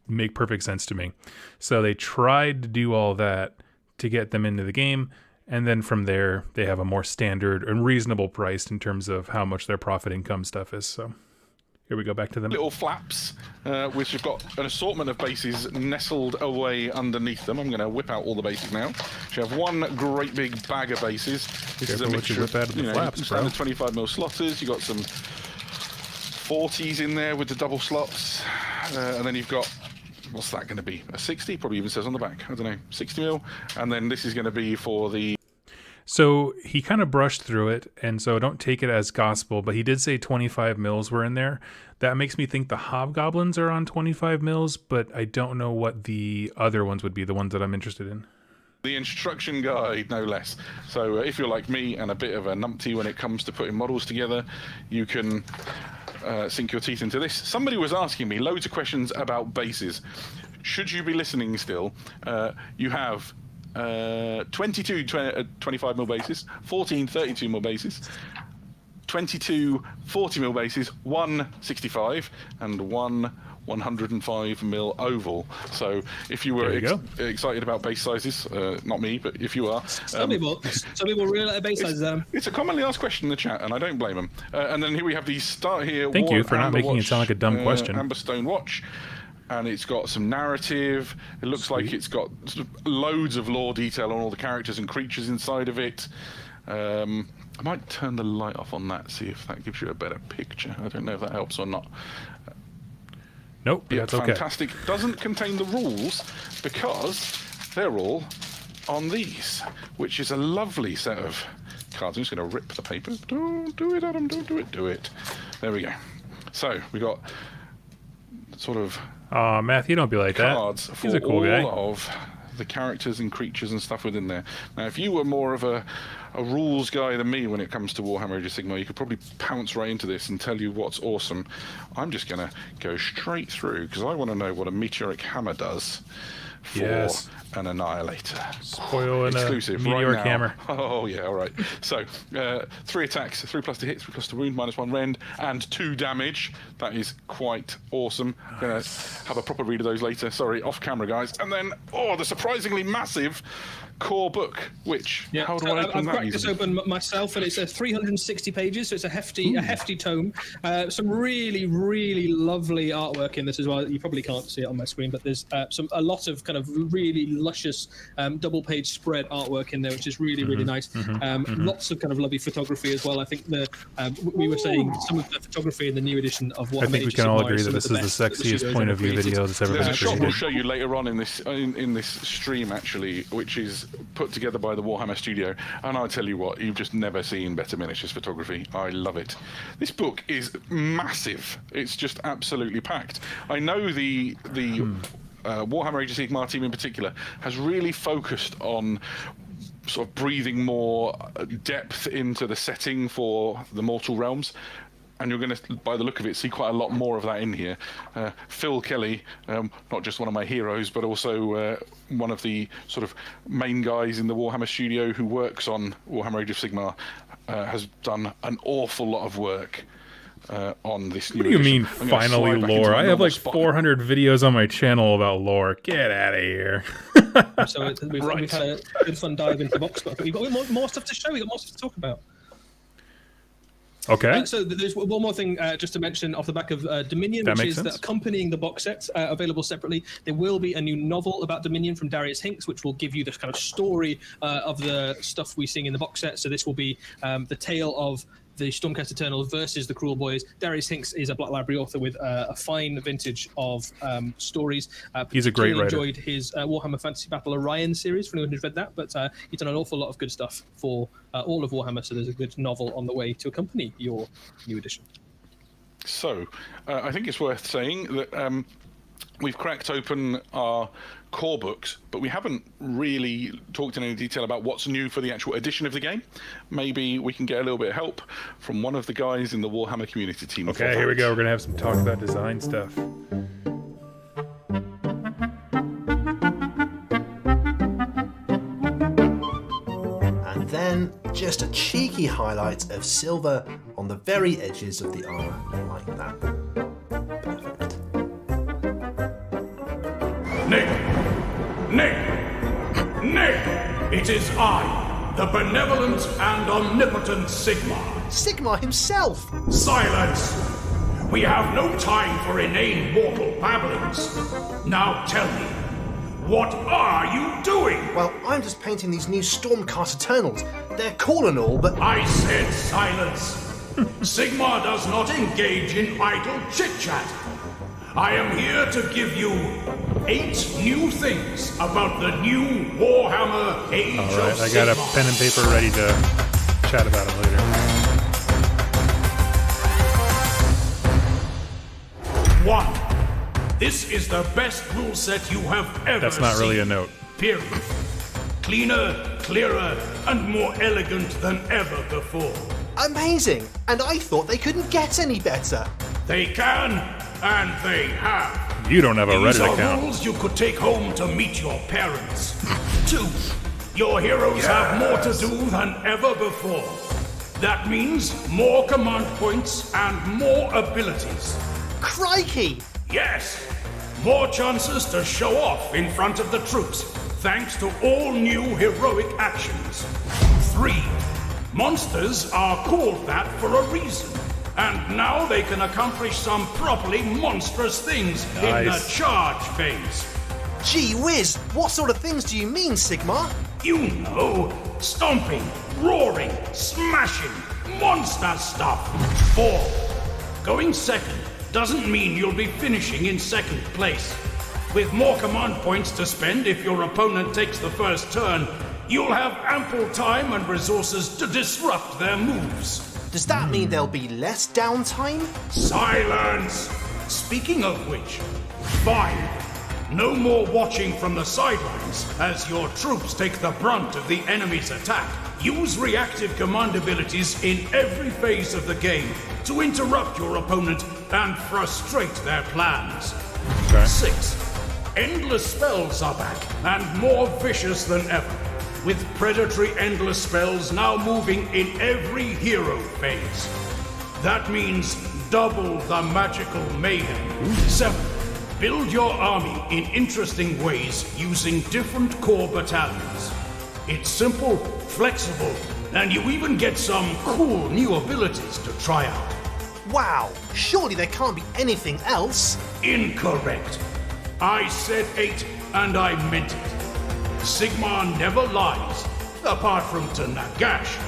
make perfect sense to me. So they tried to do all that to get them into the game. And then from there, they have a more standard and reasonable price in terms of how much their profit income stuff is. So here we go back to them. Little flaps, which have got an assortment of bases nestled away underneath them. I'm going to whip out all the bases now. You have one great big bag of bases. This is a mixture of standard 25mm slotters. You've got some 40s in there with the double slots. And then you've got... what's that going to be? A 60? Probably even says on the back. I don't know. 60mm. And then this is going to be for the... So he kind of brushed through it, and so don't take it as gospel, but he did say 25 mils were in there. That makes me think the hobgoblins are on 25 mils, but I don't know what the other ones would be, the ones that I'm interested in. The instruction guide, no less. So if you're like me and a bit of a numpty when it comes to putting models together, you can sink your teeth into this. Somebody was asking me loads of questions about bases. Should you be listening still? You have 22 25mm bases, 14 32mm bases, 22 40mm bases, one 65, and one 105mm oval. So if you were excited about base sizes, not me, but if you are, some people really like base sizes. It's a commonly asked question in the chat, and I don't blame them. And then here we have the start here. Thank you for not making it sound like a dumb question. Amberstone watch. And it's got some narrative. It looks like it's got loads of lore detail on all the characters and creatures inside of it. I might turn the light off on that, see if that gives you a better picture. I don't know if that helps or not. Nope, yeah, that's okay. Fantastic. Doesn't contain the rules because they're all on these, which is a lovely set of cards. I'm just going to rip the paper. Don't do it, Adam. Don't do it. Do it. There we go. So we got sort of... Oh, Matthew, don't be like cards that. He's a cool guy. Of the characters and creatures and stuff within there. Now, if you were more of a rules guy than me when it comes to Warhammer Age of Sigmar, you could probably pounce right into this and tell you what's awesome. I'm just going to go straight through because I want to know what a meteoric hammer does for an annihilator. Spoil exclusive a meteoric right now. hammer. Oh yeah, all right. So 3 attacks, 3+ to hit, 3+ to wound, -1 rend, and 2 damage. That is quite awesome. I'm gonna have a proper read of those later. Sorry, off camera, guys. And then the surprisingly massive core book, which how do I open that? I've cracked this open myself, and it's 360 pages, so it's a hefty tome. Some really lovely artwork in this as well. You probably can't see it on my screen, but there's a lot of kind of really luscious double-page spread artwork in there, which is really nice. Lots of kind of lovely photography as well. I think we were saying some of the photography in the new edition of Warhammer. I think we can all agree that this is the sexiest point of view video that's ever been created. There's a shot created. we'll show you later on in this stream actually, which is put together by the Warhammer Studio, and I tell you what, you've just never seen better miniatures photography. I love it. This book is massive. It's just absolutely packed. I know the Warhammer Age of Sigmar team in particular has really focused on sort of breathing more depth into the setting for the Mortal Realms. And you're going to, by the look of it, see quite a lot more of that in here. Phil Kelly, not just one of my heroes, but also one of the sort of main guys in the Warhammer studio who works on Warhammer Age of Sigmar, has done an awful lot of work on this new What do you mean, edition. finally lore? I have like 400 videos on my channel about lore. Get out of here. So we've had a good fun dive into the box, but we've got more stuff to show. We've got more stuff to talk about. Okay. So there's one more thing just to mention off the back of Dominion, which is that accompanying the box set, available separately, there will be a new novel about Dominion from Darius Hinks, which will give you this kind of story of the stuff we're seeing in the box set. So this will be the tale of the Stormcast Eternal versus the Kruleboyz. Darius Hinks is a Black Library author with a fine vintage of stories. He's a great writer. Enjoyed his Warhammer Fantasy Battle Orion series for anyone who's read that, but he's done an awful lot of good stuff for all of Warhammer, so there's a good novel on the way to accompany your new edition. So, I think it's worth saying that we've cracked open our core books, but we haven't really talked in any detail about what's new for the actual edition of the game. Maybe we can get a little bit of help from one of the guys in the Warhammer community team. Okay, here we go. We're going to have some talk about design stuff. And then just a cheeky highlight of silver on the very edges of the armor, like that. Perfect. Nick! It is I, the benevolent and omnipotent Sigmar. Sigmar himself! Silence! We have no time for inane mortal babblings. Now tell me, what are you doing? Well, I'm just painting these new Stormcast Eternals. They're cool and all, but... I said silence. Sigmar does not engage in idle chit-chat. I am here to give you 8 new things about the new Warhammer Age of Sigmar. I got a pen and paper ready to chat about it later. 1. This is the best rule set you have ever seen. That's not really a note. Period. Cleaner, clearer, and more elegant than ever before. Amazing! And I thought they couldn't get any better. They can, and they have. You don't have a Reddit These are account. rules you could take home to meet your parents. 2. Your heroes have more to do than ever before. That means more command points and more abilities. Crikey! Yes! More chances to show off in front of the troops, thanks to all new heroic actions. 3. Monsters are called that for a reason. And now they can accomplish some properly monstrous things in the charge phase. Gee whiz, what sort of things do you mean, Sigmar? You know, stomping, roaring, smashing, monster stuff. 4. Going second doesn't mean you'll be finishing in second place. With more command points to spend if your opponent takes the first turn, you'll have ample time and resources to disrupt their moves. Does that mean there'll be less downtime? Silence! Speaking of which, 5. No more watching from the sidelines as your troops take the brunt of the enemy's attack. Use reactive command abilities in every phase of the game to interrupt your opponent and frustrate their plans. Okay. 6. Endless spells are back and more vicious than ever, with predatory endless spells now moving in every hero phase. That means double the magical mayhem. 7. Build your army in interesting ways using different core battalions. It's simple, flexible, and you even get some cool new abilities to try out. Wow, surely there can't be anything else. Incorrect. I said 8, and I meant it. Sigmar never lies, apart from to Nagash.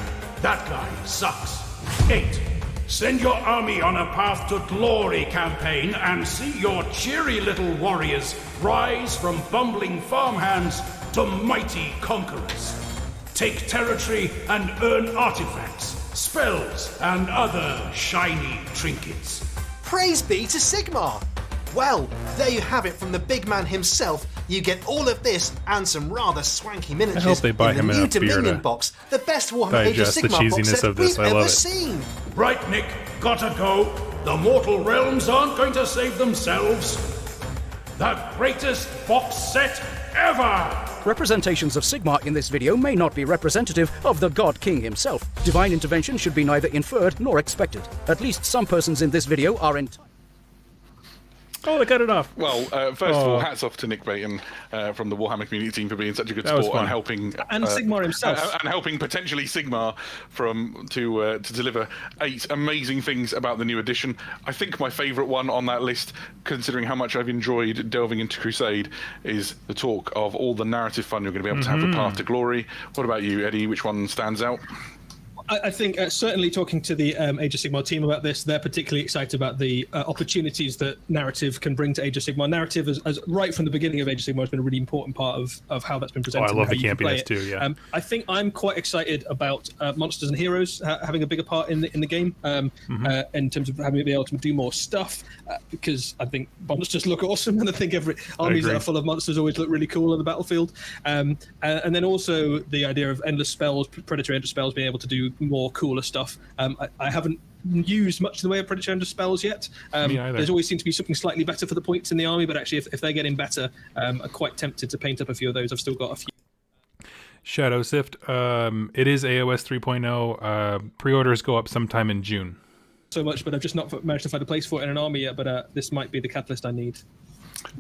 That guy sucks. 8. Send your army on a path to glory campaign and see your cheery little warriors rise from bumbling farmhands to mighty conquerors. Take territory and earn artifacts, spells, and other shiny trinkets. Praise be to Sigmar! Well, there you have it from the big man himself. You get all of this and some rather swanky miniatures I hope they buy in him the new enough beer Dominion to box, the best Warhammer Age of digest the Sigmar box cheesiness set of this. we've I love ever it. seen. Right, Nick, gotta go. The mortal realms aren't going to save themselves. The greatest box set ever! Representations of Sigmar in this video may not be representative of the God King himself. Divine intervention should be neither inferred nor expected. At least some persons in this video are entitled. Oh, they cut it off. Well, first of all, hats off to Nick Baton from the Warhammer community team for being such a good That was sport and fun. helping And Sigmar himself. and helping potentially Sigmar to deliver 8 amazing things about the new edition. I think my favourite one on that list, considering how much I've enjoyed delving into Crusade, is the talk of all the narrative fun you're going to be able to have with Path to Glory. What about you, Eddie? Which one stands out? I think certainly talking to the Age of Sigmar team about this, they're particularly excited about the opportunities that narrative can bring to Age of Sigmar. Narrative, as right from the beginning of Age of Sigmar, has been a really important part of how that's been presented. I love the campiness too. Yeah, I think I'm quite excited about monsters and heroes having a bigger part in the game in terms of having to be able to do more stuff because I think monsters look awesome, and I think every armies that are full of monsters always look really cool on the battlefield. And then also the idea of endless spells, predatory endless spells, being able to do more cooler stuff. I haven't used much in the way of predatory endless spells yet. There's always seemed to be something slightly better for the points in the army, but actually if they're getting better, I'm quite tempted to paint up a few of those. I've still got a few. Shadow Sift, it is AOS 3.0. Pre-orders go up sometime in June. So much, but I've just not managed to find a place for it in an army yet, but this might be the catalyst I need.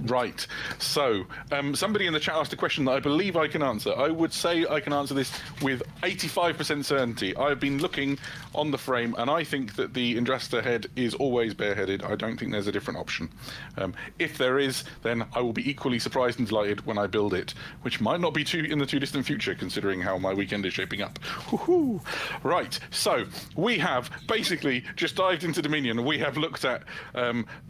Right. So, somebody in the chat asked a question that I believe I can answer. I would say I can answer this with 85% certainty. I've been looking on the frame, and I think that the Indrasta head is always bareheaded. I don't think there's a different option. If there is, then I will be equally surprised and delighted when I build it, which might not be in the too distant future, considering how my weekend is shaping up. Woohoo! Right. So, we have basically just dived into Dominion. We have looked at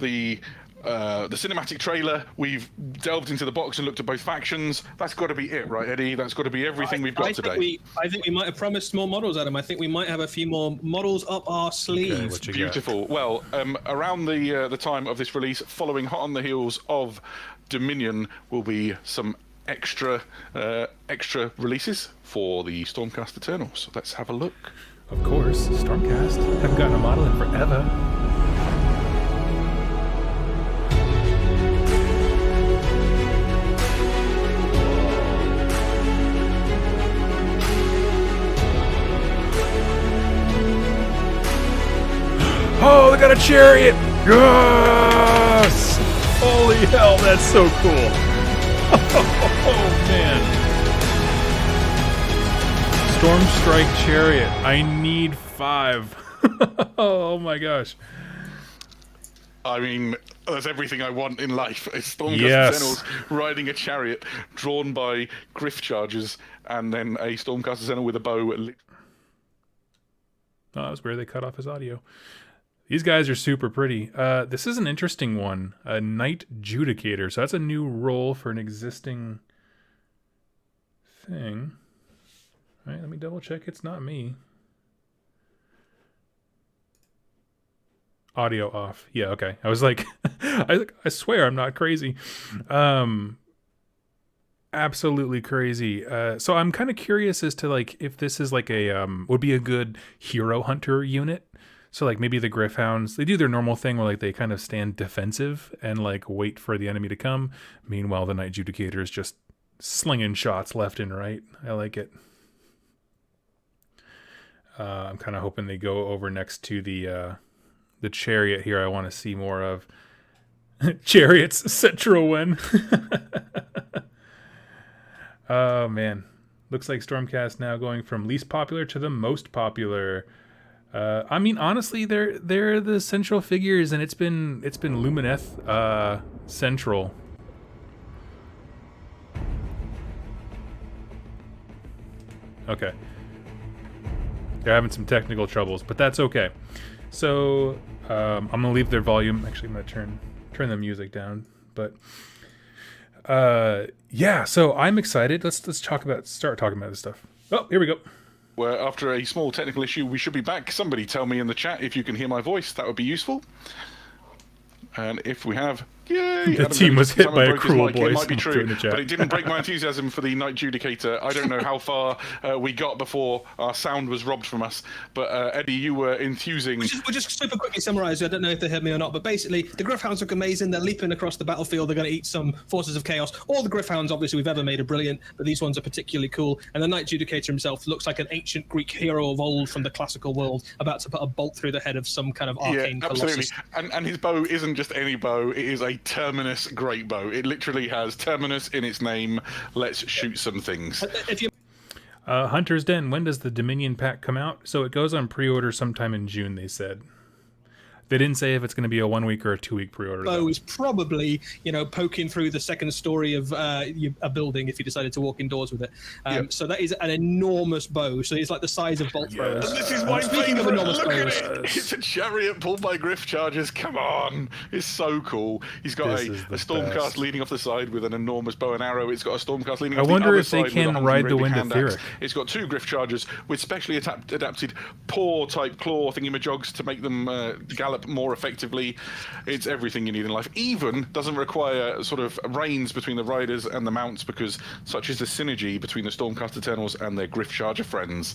the cinematic trailer. We've delved into the box and looked at both factions. That's got to be it, right, Eddie? That's got to be everything we've got today. I think we might have promised more models, Adam. I think we might have a few more models up our sleeves. Okay, beautiful. Well, around the time of this release, following hot on the heels of Dominion, will be some extra releases for the Stormcast Eternal. So let's have a look. Of course, Stormcast. Haven't gotten a model in forever. Oh, they got a chariot! Yes! Holy hell, that's so cool! Oh, man. Storm Strike Chariot. I need 5. Oh, my gosh. I mean, that's everything I want in life. It's Stormcast Eternals riding a chariot drawn by Griff Chargers, and then a Stormcast Eternal with a bow. Oh, that was where they cut off his audio. These guys are super pretty. This is an interesting one. A Knight Judicator. So that's a new role for an existing thing. All right, let me double check. It's not me. Audio off. Yeah, okay. I was like, I swear I'm not crazy. Absolutely crazy. So I'm kind of curious as to like if this is like a would be a good hero hunter unit. So like maybe the Griffhounds, they do their normal thing where like they kind of stand defensive and like wait for the enemy to come. Meanwhile, the Knight Judicator is just slinging shots left and right. I like it. I'm kind of hoping they go over next to the chariot here. I want to see more of Chariot's Citroën. Oh man, looks like Stormcast now going from least popular to the most popular. I mean, honestly, they're the central figures, and it's been Lumineth central. Okay, they're having some technical troubles, but that's okay. So I'm gonna leave their volume. Actually, I'm gonna turn the music down. But yeah, so I'm excited. Let's start talking about this stuff. Oh, here we go. Where after a small technical issue, we should be back. Somebody tell me in the chat if you can hear my voice. That would be useful. And if we have, yay! The team was hit by a Kruleboyz. It might be true, but it didn't break my enthusiasm for the Knight Judicator. I don't know how far we got before our sound was robbed from us. But Eddie, you were enthusing. We'll just super quickly summarise. I don't know if they heard me or not, but basically, the Griffhounds look amazing. They're leaping across the battlefield. They're going to eat some forces of chaos. All the Griffhounds, obviously, we've ever made are brilliant, but these ones are particularly cool. And the Knight Judicator himself looks like an ancient Greek hero of old from the classical world, about to put a bolt through the head of some kind of arcane colossus. And his bow isn't just any bow. It is a Terminus great bow. It literally has Terminus in its name. Let's shoot some things. Hunter's Den, when does the Dominion pack come out? So it goes on pre-order sometime in June, they said. They didn't say if it's going to be a 1 week or a 2 week pre-order. Bow is probably, poking through the second story of a building if you decided to walk indoors with it. So that is an enormous bow. So it's like the size of bolt throwers. And this is my Speaking of favourite. enormous Look at bows, it. It's a chariot pulled by griff chargers. Come on. It's so cool. He's got a Stormcast leading off the side with an enormous bow and arrow. It's got a Stormcast leading off the other side with a can ride the wind of Theric. It's got 2 griff chargers with specially adapted paw-type claw thingamajogs to make them gallop more effectively. It's everything you need in life. Even doesn't require sort of reins between the riders and the mounts, because such is the synergy between the Stormcast Eternals and their griff charger friends.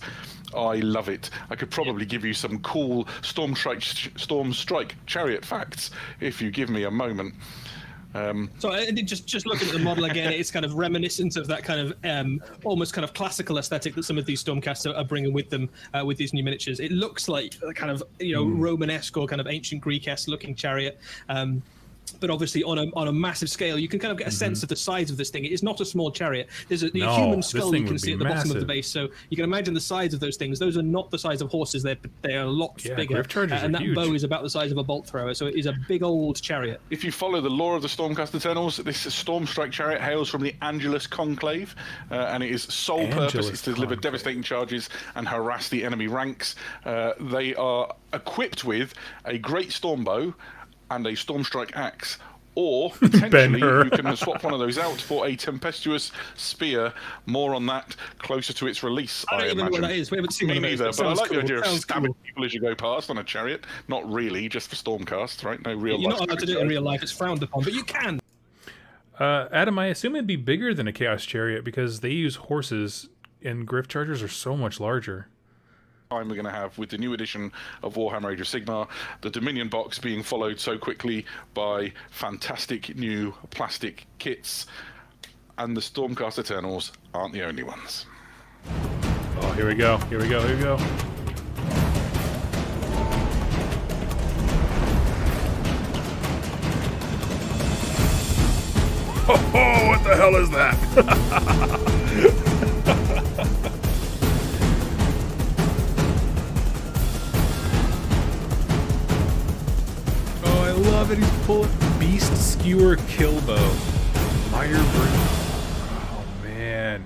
I love it. I could probably give you some cool Stormstrike chariot facts if you give me a moment. So just looking at the model again, it's kind of reminiscent of that kind of almost kind of classical aesthetic that some of these Stormcasts are bringing with them with these new miniatures. It looks like a kind of Romanesque or kind of ancient Greek-esque looking chariot. But obviously on a massive scale, you can kind of get a sense of the size of this thing. It is not a small chariot. There's a human skull you can see at the bottom of the base, so you can imagine the size of those things. Those are not the size of horses. They are a lot bigger. And that bow is about the size of a bolt thrower, so it is a big old chariot. If you follow the lore of the Stormcast Eternals, this Stormstrike chariot hails from the Angelus Conclave, and it is sole purpose is to deliver devastating charges and harass the enemy ranks. They are equipped with a great stormbow and a Stormstrike axe, or potentially you can swap one of those out for a tempestuous spear. More on that closer to its release. I don't even know what that is. We haven't seen Me one of neither, those. but I like the idea of Sounds stabbing cool. people as you go past on a chariot. Not really, just for Stormcast, right? No real. You're not allowed to do it in real life. It's frowned upon, but you can. Adam, I assume it'd be bigger than a Chaos Chariot because they use horses, and griff chargers are so much larger. Time we're going to have with the new edition of Warhammer Age of Sigmar, the Dominion box being followed so quickly by fantastic new plastic kits, and the Stormcast Eternals aren't the only ones. Oh, here we go. Here we go. Here we go. Oh, what the hell is that? I love it. He's pulling Beast Skewer Killbow. Fire Brute. Oh, man.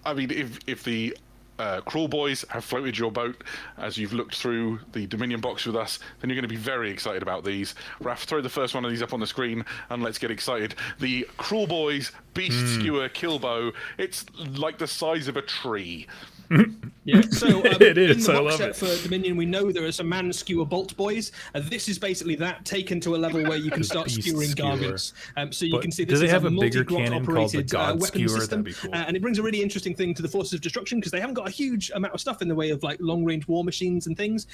I mean, if the Kruleboyz have floated your boat as you've looked through the Dominion box with us, then you're going to be very excited about these. Raf, throw the first one of these up on the screen and let's get excited. The Kruleboyz Beast Skewer Killbow. It's like the size of a tree. Yeah, so it is. In the I box love set it. for Dominion, we know there are some man skewer bolt boys. This is basically that taken to a level where you can start skewering gargants. So you can see this is a multi-grot operated weapon system, cool. And it brings a really interesting thing to the Forces of Destruction because they haven't got a huge amount of stuff in the way of like long-range war machines and things.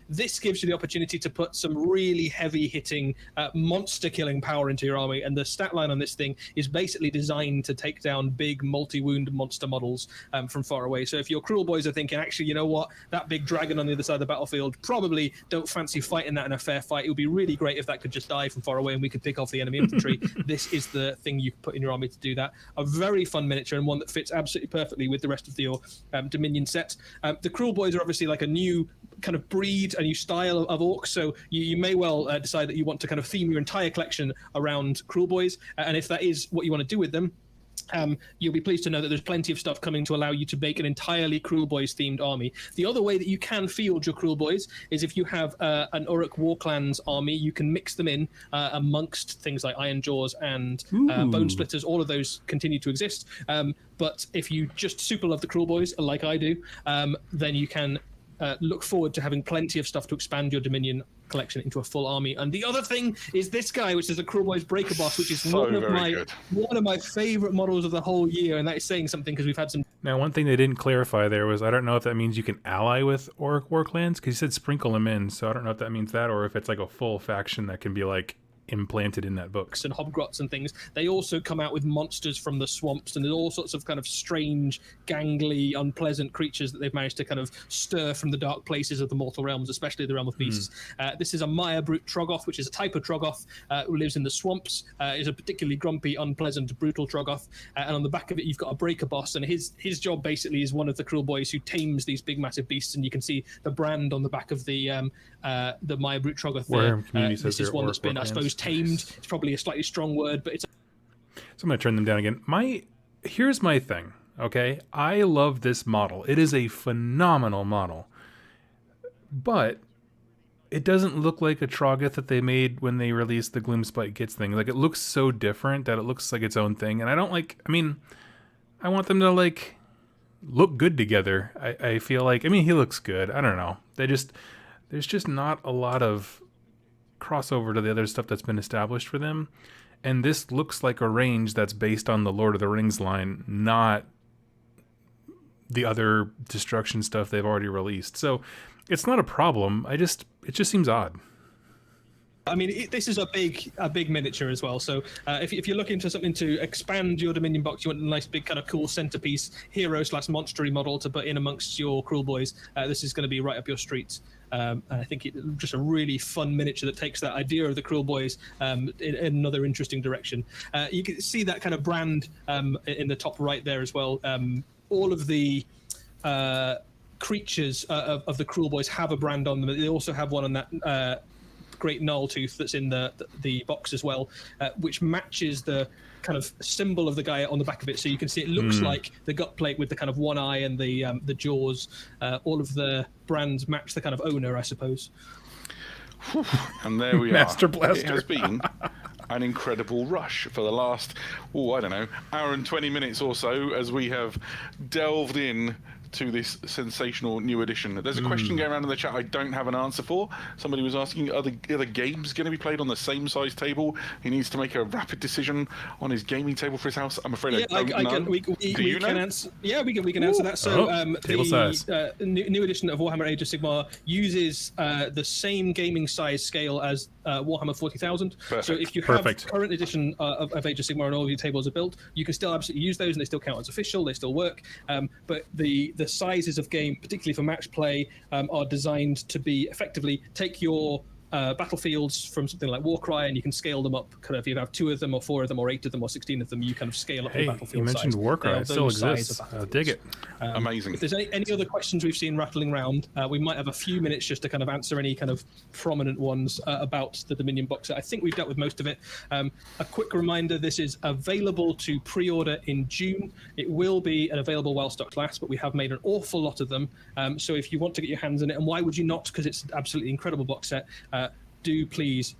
This gives you the opportunity to put some really heavy-hitting, monster-killing power into your army, and the stat line on this thing is basically designed to take down big multi-wound monster models from far away. So if your Kruleboyz are thinking, actually, you know what, that big dragon on the other side of the battlefield, probably don't fancy fighting that in a fair fight. It would be really great if that could just die from far away and we could pick off the enemy infantry. This is the thing you put in your army to do that. A very fun miniature and one that fits absolutely perfectly with the rest of your Dominion set. The Kruleboyz are obviously like a new kind of breed, a new style of orcs, so you may well decide that you want to kind of theme your entire collection around Kruleboyz, and if that is what you want to do with them, you'll be pleased to know that there's plenty of stuff coming to allow you to make an entirely Kruleboyz themed army. The other way that you can field your Kruleboyz is if you have an Uruk Warclans army, you can mix them in amongst things like Iron Jaws and Bone Splitters. All of those continue to exist. But if you just super love the Kruleboyz, like I do, then you can look forward to having plenty of stuff to expand your Dominion collection into a full army. And the other thing is this guy, which is a Kruleboyz Breaker Boss, which is one of my favorite models of the whole year, and that is saying something because we've had some. Now, one thing they didn't clarify there was I don't know if that means you can ally with Orc Warclans because you said sprinkle them in, so I don't know if that means that or if it's like a full faction that can be like implanted in that book. And Hobgrots and things, they also come out with monsters from the swamps, and there's all sorts of kind of strange, gangly, unpleasant creatures that they've managed to kind of stir from the dark places of the mortal realms, especially the realm of beasts. This is a Maya Brute Troggoth, which is a type of Troggoth who lives in the swamps, is a particularly grumpy, unpleasant, brutal Troggoth, and on the back of it you've got a breaker boss, and his job basically is one of the Kruleboyz who tames these big massive beasts, and you can see the brand on the back of the Maya Brute Troggoth there. This is one that's been, I suppose, tamed. It's probably a slightly strong word, but it's... So I'm going to turn them down again. Here's my thing, okay? I love this model. It is a phenomenal model. But it doesn't look like a Troggoth that they made when they released the Gloomspite Kits thing. Like, it looks so different that it looks like its own thing. And I don't like... I mean, I want them to, like, look good together. I feel like... I mean, he looks good. I don't know. There's just not a lot of crossover to the other stuff that's been established for them, and this looks like a range that's based on the Lord of the Rings line, not the other destruction stuff they've already released. So it's not a problem. It just seems odd. I mean, this is a big miniature as well. So if you're looking for something to expand your Dominion box, you want a nice big kind of cool centerpiece hero/monstery model to put in amongst your Kruleboyz, this is going to be right up your street. And I think it's just a really fun miniature that takes that idea of the Kruleboyz in another interesting direction. You can see that kind of brand in the top right there as well. All of the creatures of the Kruleboyz have a brand on them. They also have one on that great null tooth that's in the box as well, which matches the kind of symbol of the guy on the back of it. So you can see it looks like the gut plate with the kind of one eye and the jaws. All of the brands match the kind of owner, I suppose. And there we Master are. Blaster. It has been an incredible rush for the last, I don't know, hour and 20 minutes or so as we have delved in to this sensational new edition. There's a question going around in the chat I don't have an answer for. Somebody was asking, are the games going to be played on the same size table? He needs to make a rapid decision on his gaming table for his house. I'm afraid I don't know. We can answer that. So table size. The new edition of Warhammer Age of Sigmar uses the same gaming size scale as Warhammer 40,000. So if you have current edition of Age of Sigmar and all of your tables are built, you can still absolutely use those and they still count as official, they still work. But the sizes of game, particularly for match play, are designed to be effectively take your battlefields from something like Warcry, and you can scale them up. Kind of, if you have 2 of them, or 4 of them, or 8 of them, or 16 of them, you kind of scale up your battlefield. You mentioned size. Warcry; it still exists. Dig it. Amazing. If there's any other questions we've seen rattling around, we might have a few minutes just to kind of answer any kind of prominent ones about the Dominion box set. I think we've dealt with most of it. A quick reminder: this is available to pre-order in June. It will be available while stocks last, but we have made an awful lot of them. So if you want to get your hands on it, and why would you not? Because it's an absolutely incredible box set. Do please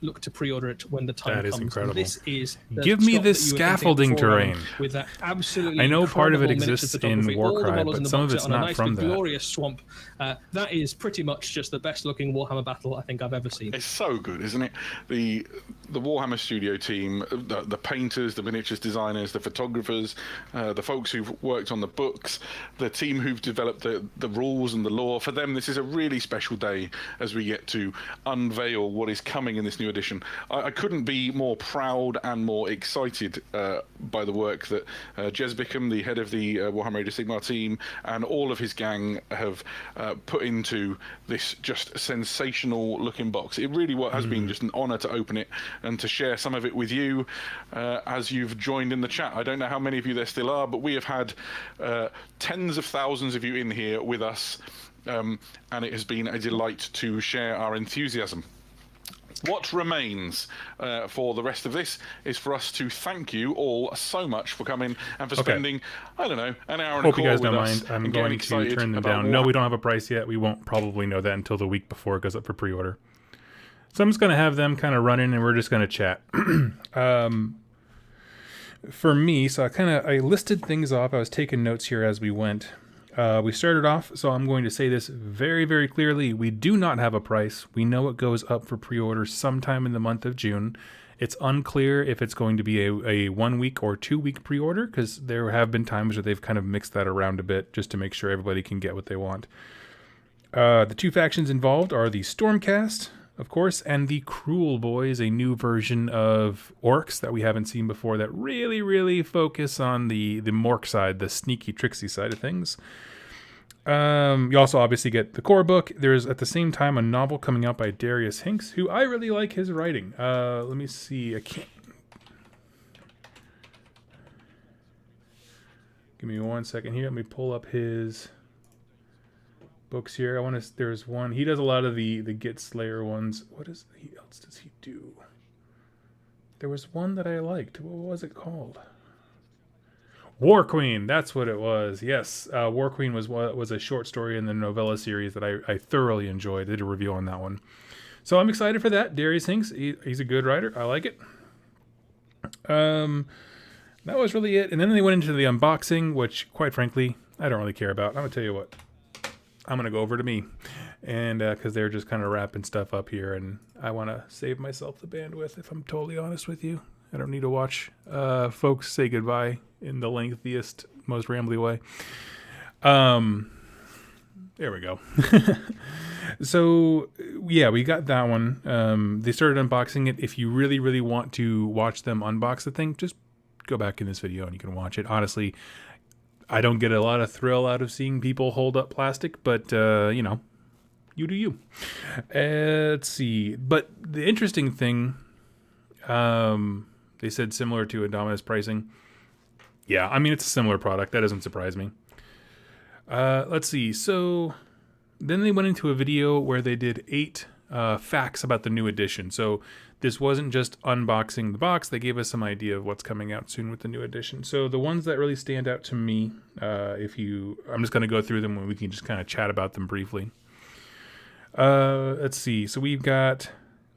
look to pre-order it when the time comes. That is incredible. This is give me this scaffolding terrain. With that absolutely I know part of it exists in Warcry, but some of it's not from that. Glorious swamp. That is pretty much just the best looking Warhammer battle I think I've ever seen. It's so good, isn't it? The Warhammer studio team, the painters, the miniatures designers, the photographers, the folks who've worked on the books, the team who've developed the rules and the lore. For them, this is a really special day as we get to unveil what is coming in this new edition. I couldn't be more proud and more excited by the work that Jez Bickham, the head of the Warhammer Age of Sigmar team, and all of his gang have put into this just sensational looking box. It really has been just an honor to open it and to share some of it with you as you've joined in the chat. I don't know how many of you there still are, but we have had tens of thousands of you in here with us, and it has been a delight to share our enthusiasm. What remains for the rest of this is for us to thank you all so much for coming and for spending, I don't know, an hour and a quarter with us. Hope you guys don't mind. I'm going to turn them down. No, we don't have a price yet. We won't probably know that until the week before it goes up for pre-order. So I'm just going to have them kind of run in and we're just going to chat. For me, so I listed things off. I was taking notes here as we went. We started off, so I'm going to say this very, very clearly. We do not have a price. We know it goes up for pre-order sometime in the month of June. It's unclear if it's going to be a 1 week or 2 week pre-order, because there have been times where they've kind of mixed that around a bit just to make sure everybody can get what they want. The 2 factions involved are the Stormcast of course, and the Kruleboyz, a new version of orcs that we haven't seen before that really focus on the mork side, the sneaky, tricksy side of things. You also obviously get the core book. There's at the same time a novel coming out by Darius Hinks, who I really like his writing. Let me see. I can't. Give me 1 second here. Let me pull up his books here. There's one. He does a lot of the Git Slayer ones. What else does he do? There was one that I liked. What was it called? War Queen. That's what it was. Yes, War Queen was a short story in the novella series that I thoroughly enjoyed. I did a review on that one. So I'm excited for that. Darius Hinks. He's a good writer. I like it. That was really it. And then they went into the unboxing, which, quite frankly, I don't really care about. I'm going to tell you what. I'm going to go over to me. And because they're just kind of wrapping stuff up here. And I want to save myself the bandwidth, if I'm totally honest with you. I don't need to watch folks say goodbye in the lengthiest, most rambly way. There we go. So, yeah, we got that one. They started unboxing it. If you really want to watch them unbox the thing, just go back in this video and you can watch it. Honestly, I don't get a lot of thrill out of seeing people hold up plastic, but, you know, you do you. Let's see. But the interesting thing, they said similar to Indominus pricing. Yeah, I mean, it's a similar product. That doesn't surprise me. Let's see. So then they went into a video where they did 8 facts about the new edition. So this wasn't just unboxing the box. They gave us some idea of what's coming out soon with the new edition. So the ones that really stand out to me, I'm just going to go through them and we can just kind of chat about them briefly. Let's see. So we've got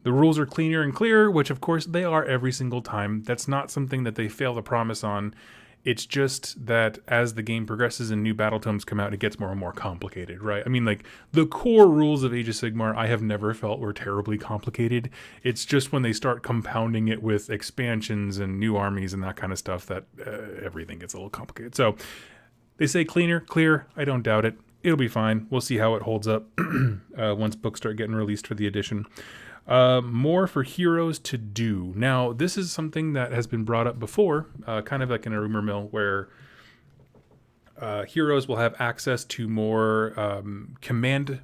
the rules are cleaner and clearer, which of course they are every single time. That's not something that they fail to promise on. It's just that as the game progresses and new battle tomes come out, it gets more and more complicated, right? I mean, like, the core rules of Age of Sigmar, I have never felt were terribly complicated. It's just when they start compounding it with expansions and new armies and that kind of stuff that everything gets a little complicated. So they say cleaner, clear. I don't doubt it. It'll be fine. We'll see how it holds up once books start getting released for the edition. More for heroes to do. Now, this is something that has been brought up before, kind of like in a rumor mill, where heroes will have access to more command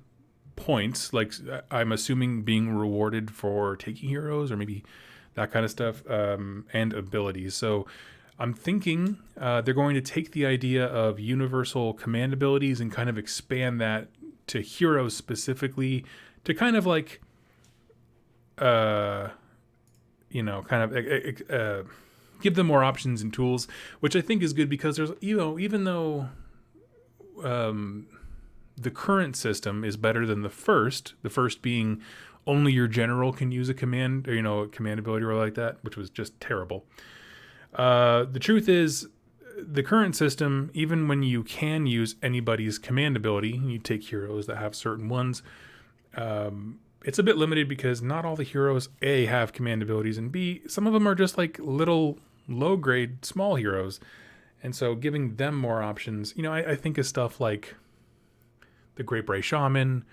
points, like I'm assuming being rewarded for taking heroes, or maybe that kind of stuff, and abilities. So I'm thinking they're going to take the idea of universal command abilities and kind of expand that to heroes specifically, to kind of like give them more options and tools, which I think is good, because there's, even though the current system is better than the first being only your general can use a command, or, a command ability or like that, which was just terrible. The truth is, the current system, even when you can use anybody's command ability, you take heroes that have certain ones, it's a bit limited because not all the heroes, A, have command abilities, and B, some of them are just like little low-grade small heroes. And so giving them more options, I think of stuff like the Great Bray Shaman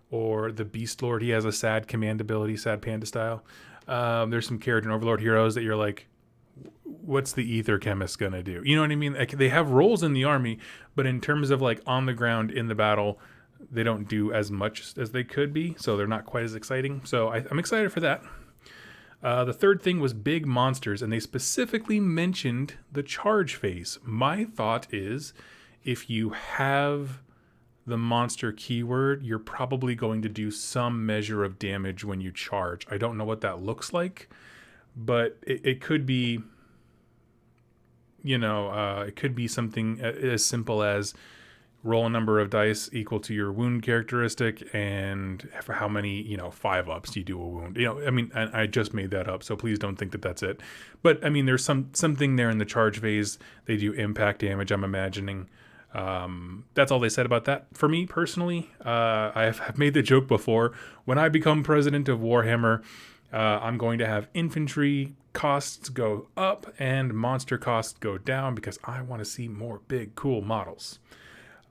or the Beast Lord. He has a sad command ability, sad panda style. There's some Keratin Overlord heroes that you're like, what's the Ether Chemist going to do? You know what I mean? Like, they have roles in the army, but in terms of like on the ground in the battle, they don't do as much as they could be, so they're not quite as exciting. So I'm excited for that. The third thing was big monsters, and they specifically mentioned the charge phase. My thought is, if you have the monster keyword, you're probably going to do some measure of damage when you charge. I don't know what that looks like, but it could be, it could be something as simple as roll a number of dice equal to your wound characteristic, and for how many, 5-ups you do a wound. I just made that up, so please don't think that that's it. But there's something there in the charge phase. They do impact damage, I'm imagining. That's all they said about that. For me personally, I have made the joke before. When I become president of Warhammer, I'm going to have infantry costs go up and monster costs go down, because I want to see more big, cool models.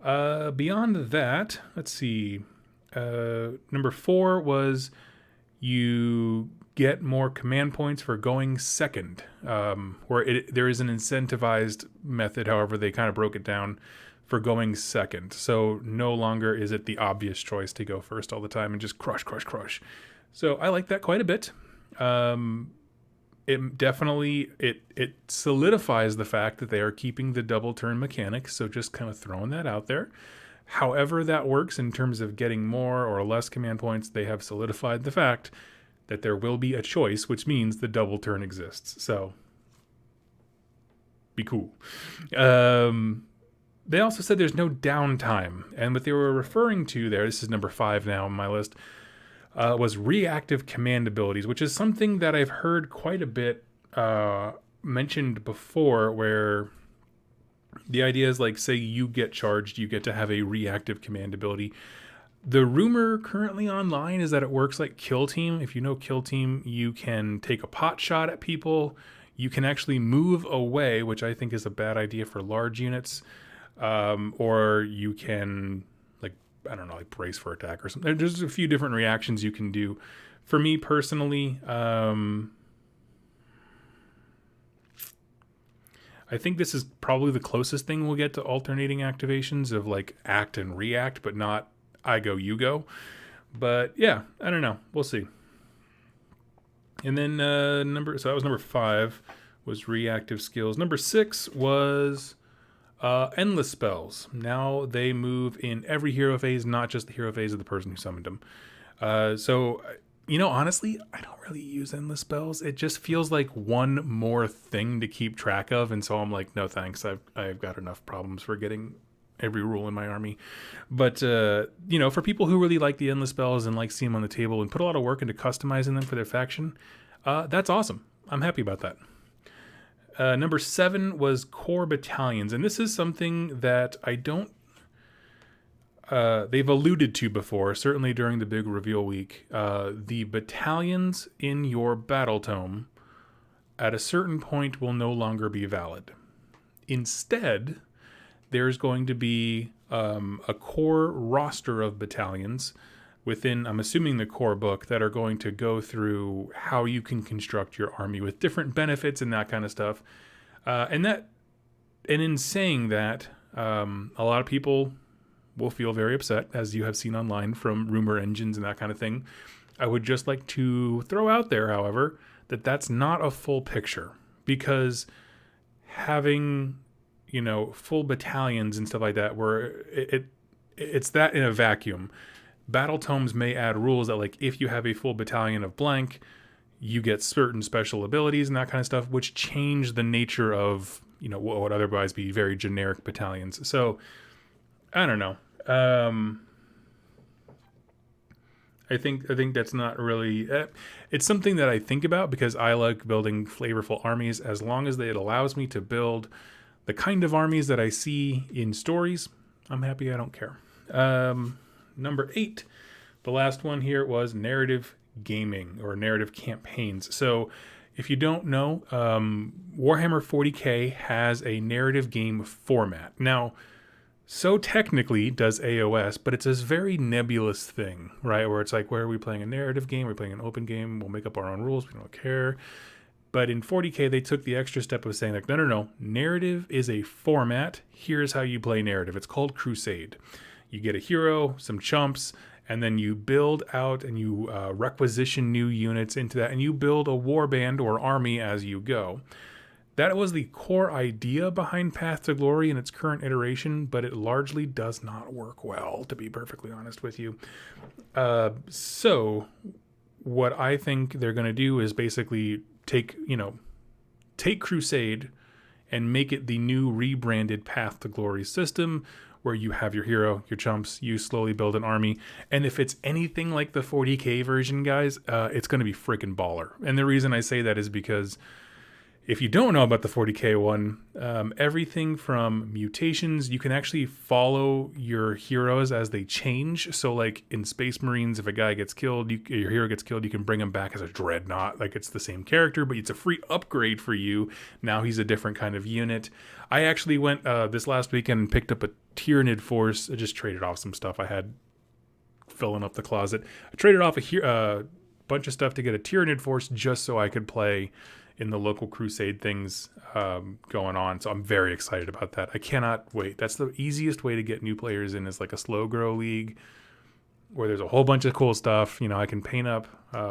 Beyond that, let's see. Number 4 was you get more command points for going second, there is an incentivized method. However, they kind of broke it down for going second. So no longer is it the obvious choice to go first all the time and just crush. So I like that quite a bit. It definitely, it solidifies the fact that they are keeping the double turn mechanic. So just kind of throwing that out there. However that works in terms of getting more or less command points, they have solidified the fact that there will be a choice, which means the double turn exists. So be cool. They also said there's no downtime. And what they were referring to there, this is number 5 now on my list, was reactive command abilities, which is something that I've heard quite a bit mentioned before, where the idea is like, say you get charged, you get to have a reactive command ability. The rumor currently online is that it works like Kill Team. If you know Kill Team, you can take a pot shot at people. You can actually move away, which I think is a bad idea for large units. Or you can, like brace for attack or something. There's a few different reactions you can do. For me personally, I think this is probably the closest thing we'll get to alternating activations of like act and react, but not I go, you go. But yeah, I don't know. We'll see. And then so that was number 5 was reactive skills. Number 6 was endless spells. Now they move in every hero phase, not just the hero phase of the person who summoned them. So, honestly, I don't really use endless spells. It just feels like one more thing to keep track of. And so I'm like, no, thanks. I've got enough problems for getting every rule in my army. But, for people who really like the endless spells and like seeing them on the table and put a lot of work into customizing them for their faction, that's awesome. I'm happy about that. Number 7 was core battalions. And this is something that I don't... they've alluded to before, certainly during the big reveal week. The battalions in your battle tome at a certain point will no longer be valid. Instead, there's going to be a core roster of battalions within, I'm assuming, the core book that are going to go through how you can construct your army with different benefits and that kind of stuff. And in saying that, a lot of people will feel very upset, as you have seen online from rumor engines and that kind of thing. I would just like to throw out there, however, that that's not a full picture, because having, full battalions and stuff like that, where it's that in a vacuum. Battle tomes may add rules that, like, if you have a full battalion of blank, you get certain special abilities and that kind of stuff, which change the nature of, what would otherwise be very generic battalions. So, I don't know. I think that's not really... it's something that I think about because I like building flavorful armies. As long as it allows me to build the kind of armies that I see in stories, I'm happy. I don't care. Number 8, the last one here, was narrative gaming or narrative campaigns. So if you don't know, Warhammer 40k has a narrative game format. Now, so technically does AOS, but it's this very nebulous thing, right? Where it's like, where are we playing a narrative game? We're playing an open game. We'll make up our own rules. We don't care. But in 40k, they took the extra step of saying, like, no. Narrative is a format. Here's how you play narrative. It's called Crusade. You get a hero, some chumps, and then you build out and you requisition new units into that, and you build a warband or army as you go. That was the core idea behind Path to Glory in its current iteration, but it largely does not work well, to be perfectly honest with you. So what I think they're going to do is basically take Crusade and make it the new rebranded Path to Glory system, where you have your hero, your chumps, you slowly build an army. And if it's anything like the 40k version, guys, it's going to be freaking baller. And the reason I say that is because if you don't know about the 40k one, everything from mutations, you can actually follow your heroes as they change. So like in Space Marines, if a guy gets killed, your hero gets killed, you can bring him back as a dreadnought. Like it's the same character, but it's a free upgrade for you. Now he's a different kind of unit. I actually went this last weekend and picked up a Tyranid force. I just traded off some stuff I had filling up the closet. I traded off a bunch of stuff to get a Tyranid force just so I could play in the local crusade things going on. So I'm very excited about that. I cannot wait. That's the easiest way to get new players in, is like a slow grow league where there's a whole bunch of cool stuff. You know, I can paint up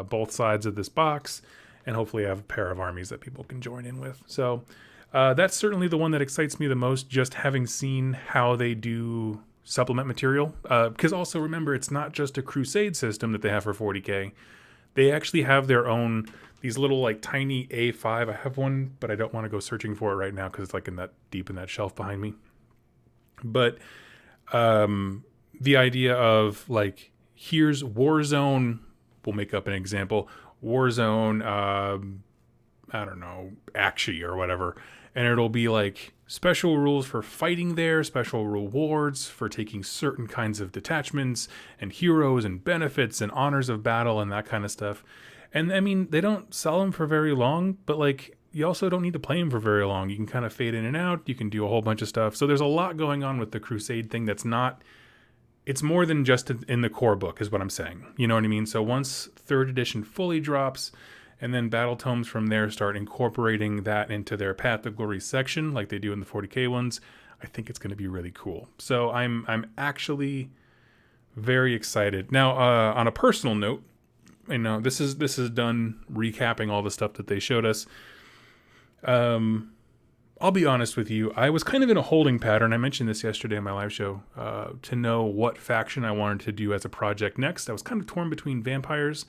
both sides of this box and hopefully have a pair of armies that people can join in with. So that's certainly the one that excites me the most, just having seen how they do supplement material. Because also remember, it's not just a crusade system that they have for 40k. They actually have their own, these little like tiny A5. I have one, but I don't want to go searching for it right now because it's like in that deep in that shelf behind me. But the idea of like, here's Warzone, we'll make up an example, Warzone, I don't know, Akshi or whatever. And it'll be like special rules for fighting there, special rewards for taking certain kinds of detachments and heroes and benefits and honors of battle and that kind of stuff. And I mean, they don't sell them for very long, but like you also don't need to play them for very long. You can kind of fade in and out. You can do a whole bunch of stuff. So there's a lot going on with the Crusade thing that's not, it's more than just in the core book is what I'm saying. You know what I mean? So once 3rd edition fully drops, and then Battle Tomes from there start incorporating that into their Path of Glory section like they do in the 40k ones, I think it's going to be really cool. So I'm actually very excited. Now, on a personal note, you know, this is done recapping all the stuff that they showed us. I'll be honest with you, I was kind of in a holding pattern. I mentioned this yesterday in my live show, to know what faction I wanted to do as a project next. I was kind of torn between vampires,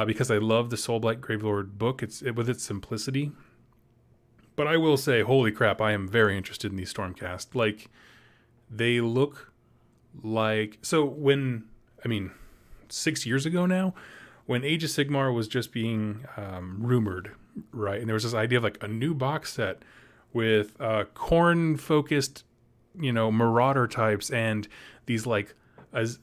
because I love the Soulblight Gravelord book, with its simplicity. But I will say, holy crap, I am very interested in these Stormcast. Like, they look like... So when, 6 years ago now, when Age of Sigmar was just being rumored, right? And there was this idea of like a new box set with Khorne-focused, Marauder types and these like... as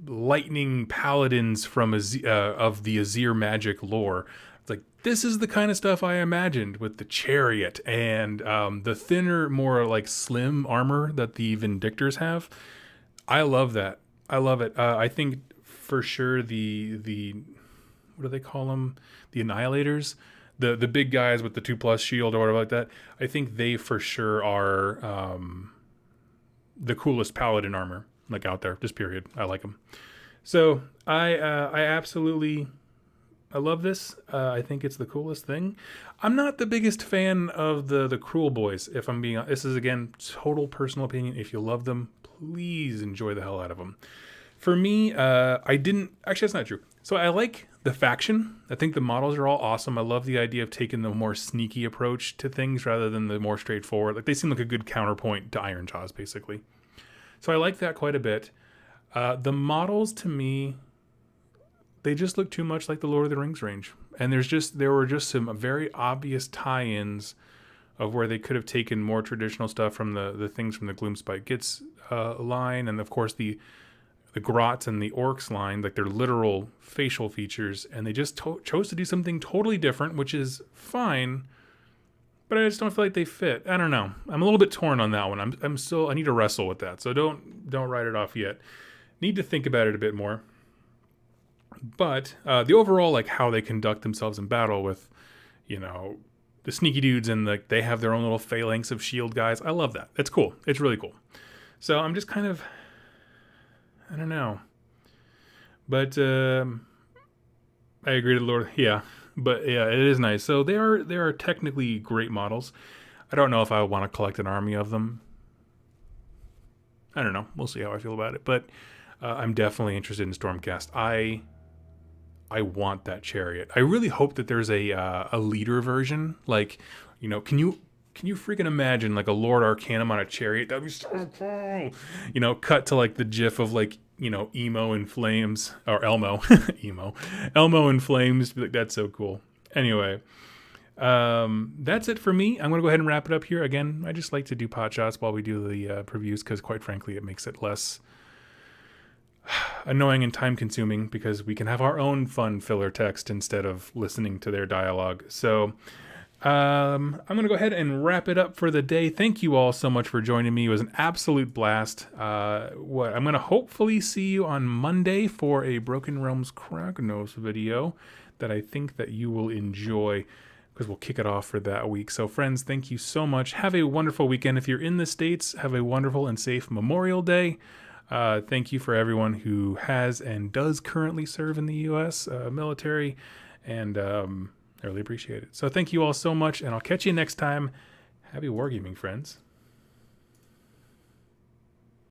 lightning paladins from of the Azir magic lore. It's like, this is the kind of stuff I imagined with the chariot and the thinner, more like slim armor that the Vindictors have. I love that. I love it. I think for sure the what do they call them? The Annihilators, the big guys with the 2+ shield or whatever like that. I think they for sure are the coolest paladin armor. Like out there, just period. I like them. So I absolutely, I love this. I think it's the coolest thing. I'm not the biggest fan of the Kruleboyz, if I'm being honest. This is, again, total personal opinion. If you love them, please enjoy the hell out of them. For me, actually, that's not true. So I like the faction. I think the models are all awesome. I love the idea of taking the more sneaky approach to things rather than the more straightforward. Like, they seem like a good counterpoint to Ironjawz, basically. So I like that quite a bit. The models, to me, they just look too much like the Lord of the Rings range. And there were just some very obvious tie-ins of where they could have taken more traditional stuff from the things from the Gloomspite Gitz line, and of course the Grots and the Orcs line, like their literal facial features, and they just chose to do something totally different, which is fine. But I just don't feel like they fit. I don't know. I'm a little bit torn on that one. I need to wrestle with that. So don't write it off yet. Need to think about it a bit more. But the overall, like how they conduct themselves in battle with, the sneaky dudes and they have their own little phalanx of shield guys. I love that. It's cool. It's really cool. So I'm just kind of, I don't know. But I agree to the Lord. Yeah. But yeah, it is nice. So they are technically great models. I don't know if I want to collect an army of them. I don't know. We'll see how I feel about it. But I'm definitely interested in Stormcast. I want that chariot. I really hope that there's a leader version. Like, can you freaking imagine like a Lord Arcanum on a chariot? That'd be so cool. Cut to like the gif of like, Emo in flames, or Elmo, Elmo in flames. Like, that's so cool. Anyway, that's it for me. I'm going to go ahead and wrap it up here. Again, I just like to do pot shots while we do the previews, because quite frankly, it makes it less annoying and time consuming, because we can have our own fun filler text instead of listening to their dialogue. So I'm going to go ahead and wrap it up for the day. Thank you all so much for joining me. It was an absolute blast. I'm going to hopefully see you on Monday for a Broken Realms Kragnos video that I think that you will enjoy, because we'll kick it off for that week. So friends, thank you so much. Have a wonderful weekend. If you're in the States, have a wonderful and safe Memorial Day. Thank you for everyone who has and does currently serve in the U.S. Military, and I really appreciate it. So thank you all so much, and I'll catch you next time. Happy wargaming, friends.